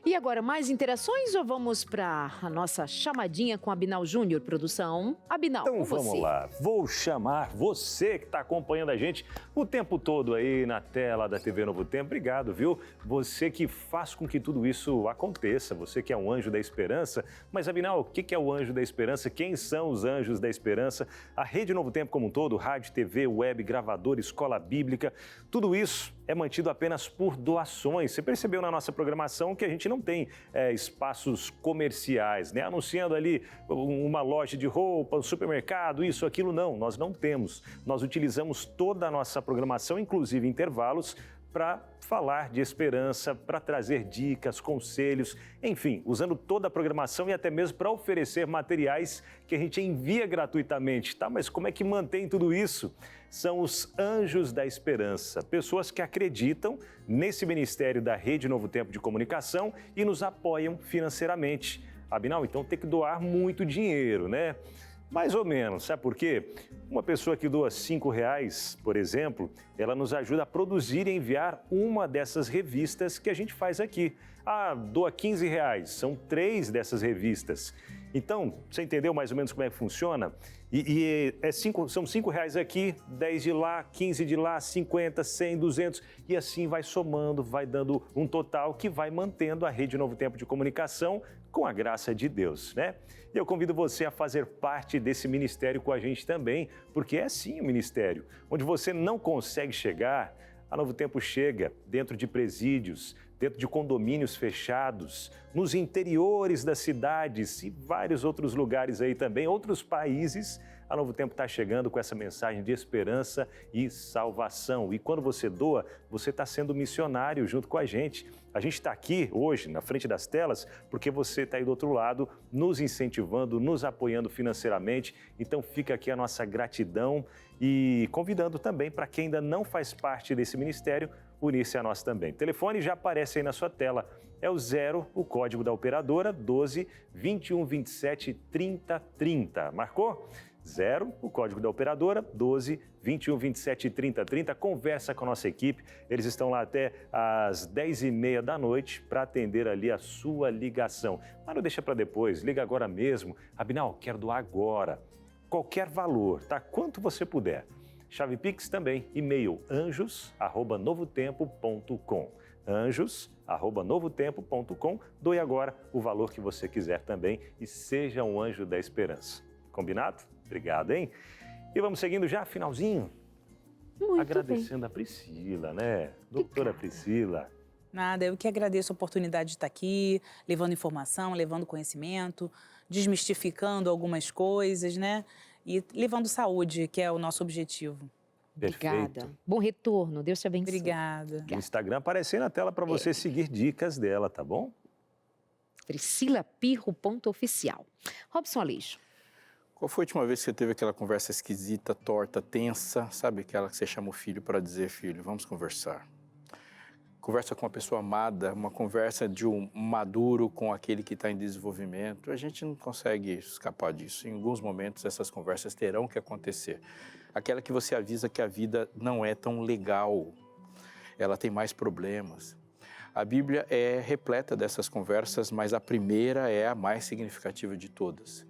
E agora, mais interações ou vamos para a nossa chamadinha com Abinal Júnior, produção? Abinal, então com você. Vamos lá, vou chamar você que está acompanhando a gente o tempo todo aí na tela da TV Novo Tempo. Obrigado, viu? Você que faz com que tudo isso aconteça, você que é um anjo da esperança. Mas, Abinal, o que é o anjo da esperança? Quem são os anjos da esperança? A Rede Novo Tempo como um todo, rádio, TV, web, gravador, escola bíblica, tudo isso é mantido apenas por doações. Você percebeu na nossa programação que a gente não tem espaços comerciais, né? Anunciando ali uma loja de roupa, um supermercado, isso, aquilo, não. Nós não temos. Nós utilizamos toda a nossa programação, inclusive intervalos, para falar de esperança, para trazer dicas, conselhos, enfim, usando toda a programação e até mesmo para oferecer materiais que a gente envia gratuitamente, tá? Mas como é que mantém tudo isso? São os Anjos da Esperança, pessoas que acreditam nesse ministério da Rede Novo Tempo de Comunicação e nos apoiam financeiramente. Abinal, então tem que doar muito dinheiro, né? Mais ou menos, sabe por quê? Uma pessoa que doa R$5, por exemplo, ela nos ajuda a produzir e enviar uma dessas revistas que a gente faz aqui. Doa R$15, são 3 dessas revistas. Então, você entendeu mais ou menos como é que funciona? São R$5 aqui, 10 de lá, 15 de lá, 50, 100, 200 e assim vai somando, vai dando um total que vai mantendo a Rede Novo Tempo de Comunicação com a graça de Deus, né? E eu convido você a fazer parte desse ministério com a gente também, porque é sim um ministério onde você não consegue chegar, a Novo Tempo chega dentro de presídios, dentro de condomínios fechados, nos interiores das cidades e vários outros lugares aí também, outros países. A Novo Tempo está chegando com essa mensagem de esperança e salvação. E quando você doa, você está sendo missionário junto com a gente. A gente está aqui hoje, na frente das telas, porque você está aí do outro lado, nos incentivando, nos apoiando financeiramente. Então fica aqui a nossa gratidão e convidando também para quem ainda não faz parte desse ministério, unir-se a nós também. O telefone já aparece aí na sua tela. É o 0, o código da operadora, 12 21 27 30 30. Marcou? 0, o código da operadora, 12 21 27 30 30. Conversa com a nossa equipe. Eles estão lá até às 10h30 da noite para atender ali a sua ligação. Mas não deixa para depois, liga agora mesmo. Abinal, quero doar agora. Qualquer valor, tá? Quanto você puder. Chave Pix também, e-mail anjos@novotempo.com. anjos@novotempo.com. Doe agora o valor que você quiser também e seja um anjo da esperança. Combinado? Obrigado, hein? E vamos seguindo já, finalzinho. Muito agradecendo bem. a Priscila, né? Doutora Priscila. Nada, eu que agradeço a oportunidade de estar aqui, levando informação, levando conhecimento, desmistificando algumas coisas, né? E levando saúde, que é o nosso objetivo. Obrigada. Bom retorno, Deus te abençoe. Obrigada. O Instagram aparece aí na tela para você seguir dicas dela, tá bom? PriscilaPirro.oficial. Robson Aleixo. Qual foi a última vez que você teve aquela conversa esquisita, torta, tensa? Sabe aquela que você chama o filho para dizer, filho, vamos conversar? Conversa com uma pessoa amada, uma conversa de um maduro com aquele que está em desenvolvimento. A gente não consegue escapar disso. Em alguns momentos essas conversas terão que acontecer. Aquela que você avisa que a vida não é tão legal, ela tem mais problemas. A Bíblia é repleta dessas conversas, mas a primeira é a mais significativa de todas.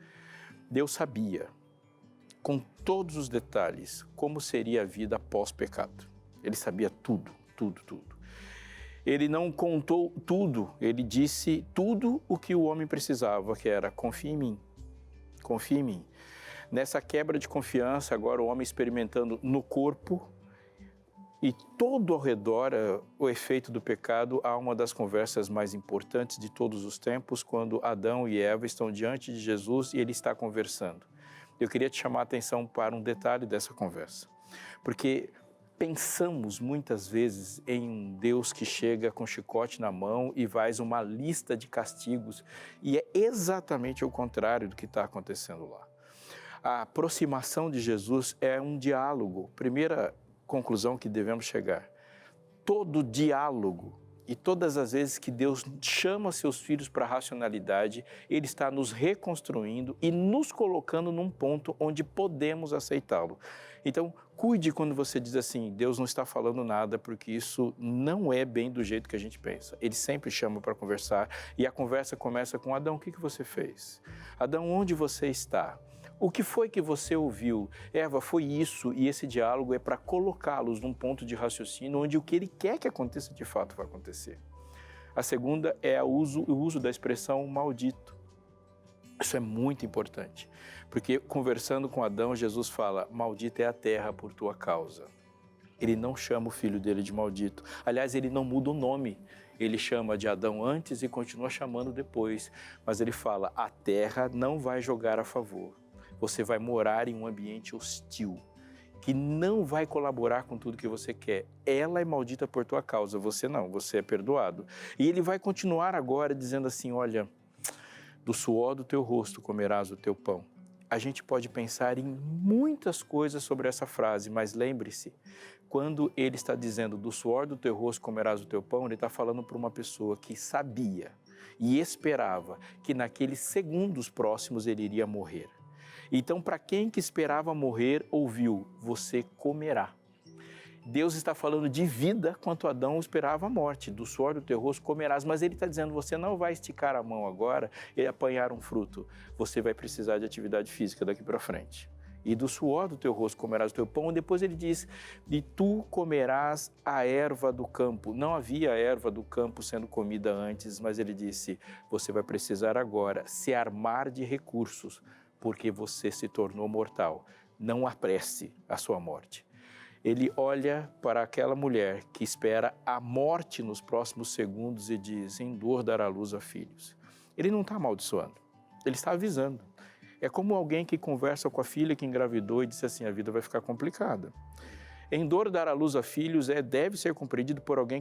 Deus sabia, com todos os detalhes, como seria a vida após pecado. Ele sabia tudo, tudo, tudo. Ele não contou tudo, ele disse tudo o que o homem precisava, que era confia em mim, confia em mim. Nessa quebra de confiança, agora o homem experimentando no corpo e todo ao redor o efeito do pecado, há uma das conversas mais importantes de todos os tempos, quando Adão e Eva estão diante de Jesus e ele está conversando. Eu queria te chamar a atenção para um detalhe dessa conversa, porque pensamos muitas vezes em um Deus que chega com chicote na mão e faz uma lista de castigos, e é exatamente o contrário do que está acontecendo lá. A aproximação de Jesus é um diálogo. Primeira conclusão que devemos chegar: todo diálogo e todas as vezes que Deus chama seus filhos para a racionalidade, Ele está nos reconstruindo e nos colocando num ponto onde podemos aceitá-lo. Então, cuide quando você diz assim, Deus não está falando nada, porque isso não é bem do jeito que a gente pensa. Ele sempre chama para conversar e a conversa começa com: Adão, o que você fez? Adão, onde você está? O que foi que você ouviu? Eva, foi isso, e esse diálogo é para colocá-los num ponto de raciocínio onde o que ele quer que aconteça de fato vai acontecer. A segunda é o uso da expressão maldito. Isso é muito importante, porque conversando com Adão, Jesus fala, maldita é a terra por tua causa. Ele não chama o filho dele de maldito. Aliás, ele não muda o nome. Ele chama de Adão antes e continua chamando depois. Mas ele fala, a terra não vai jogar a favor. Você vai morar em um ambiente hostil, que não vai colaborar com tudo que você quer. Ela é maldita por tua causa, você não, você é perdoado. E ele vai continuar agora dizendo assim, olha, do suor do teu rosto comerás o teu pão. A gente pode pensar em muitas coisas sobre essa frase, mas lembre-se, quando ele está dizendo do suor do teu rosto comerás o teu pão, ele está falando para uma pessoa que sabia e esperava que naqueles segundos próximos ele iria morrer. Então, para quem que esperava morrer, ouviu, você comerá. Deus está falando de vida, quanto Adão esperava a morte. Do suor do teu rosto comerás, mas ele está dizendo, você não vai esticar a mão agora e apanhar um fruto. Você vai precisar de atividade física daqui para frente. E do suor do teu rosto comerás o teu pão. Depois ele diz, e tu comerás a erva do campo. Não havia erva do campo sendo comida antes, mas ele disse, você vai precisar agora se armar de recursos, porque você se tornou mortal. Não apresse a sua morte. Ele olha para aquela mulher que espera a morte nos próximos segundos e diz: em dor dará luz a filhos. Ele não está amaldiçoando, ele está avisando. É como alguém que conversa com a filha que engravidou e disse assim: a vida vai ficar complicada. Em dor dar à luz a filhos deve ser compreendido por alguém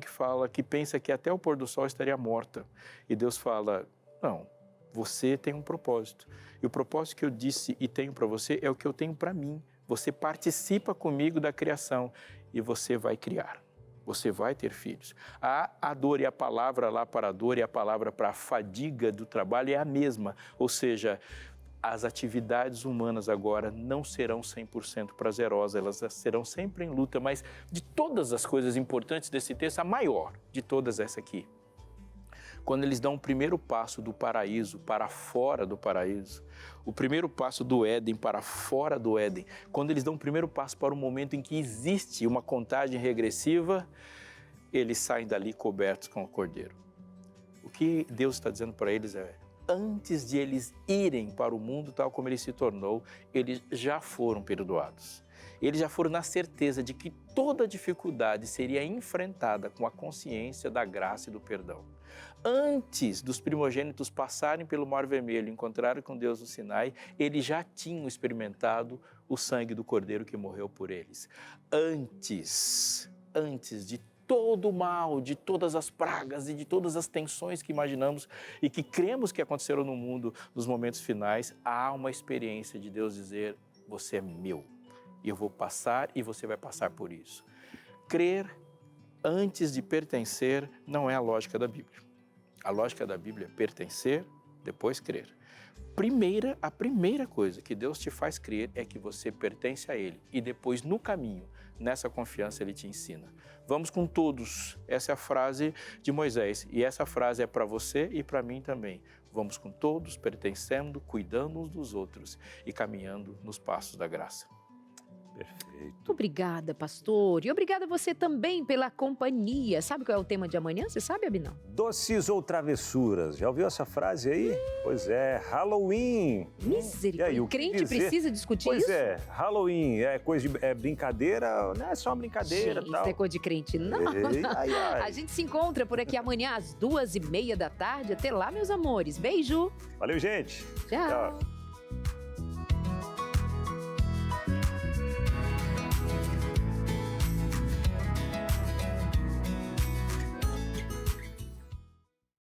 que pensa que até o pôr do sol estaria morta. E Deus fala: não, você tem um propósito. E o propósito que eu disse e tenho para você é o que eu tenho para mim. Você participa comigo da criação e você vai criar. Você vai ter filhos. A dor e a palavra lá para a dor e a palavra para a fadiga do trabalho é a mesma. Ou seja, as atividades humanas agora não serão 100% prazerosas, elas serão sempre em luta, mas de todas as coisas importantes desse texto, a maior de todas essa aqui. Quando eles dão o primeiro passo do paraíso para fora do paraíso, o primeiro passo do Éden para fora do Éden, quando eles dão o primeiro passo para o momento em que existe uma contagem regressiva, eles saem dali cobertos com o cordeiro. O que Deus está dizendo para eles é: antes de eles irem para o mundo tal como ele se tornou, eles já foram perdoados. Eles já foram na certeza de que toda dificuldade seria enfrentada com a consciência da graça e do perdão. Antes dos primogênitos passarem pelo Mar Vermelho e encontrarem com Deus no Sinai, eles já tinham experimentado o sangue do Cordeiro que morreu por eles. Antes de todo o mal, de todas as pragas e de todas as tensões que imaginamos e que cremos que aconteceram no mundo nos momentos finais, há uma experiência de Deus dizer: você é meu, e eu vou passar e você vai passar por isso. Crer antes de pertencer não é a lógica da Bíblia. A lógica da Bíblia é pertencer, depois crer. A primeira coisa que Deus te faz crer é que você pertence a Ele. E depois, no caminho, nessa confiança, Ele te ensina. Vamos com todos. Essa é a frase de Moisés. E essa frase é para você e para mim também. Vamos com todos, pertencendo, cuidando uns dos outros e caminhando nos passos da graça. Perfeito. Muito obrigada, pastor. E obrigada a você também pela companhia. Sabe qual é o tema de amanhã? Você sabe, Abinão? Doces ou travessuras? Já ouviu essa frase aí? Pois é, Halloween. Misericórdia. E aí, o crente precisa discutir isso? Pois é, Halloween é coisa de brincadeira, não é só uma brincadeira. Gente, tal. isso é coisa de crente, não. Ei, ai. A gente se encontra por aqui amanhã às 2h30 da tarde. Até lá, meus amores. Beijo. Valeu, gente. Tchau.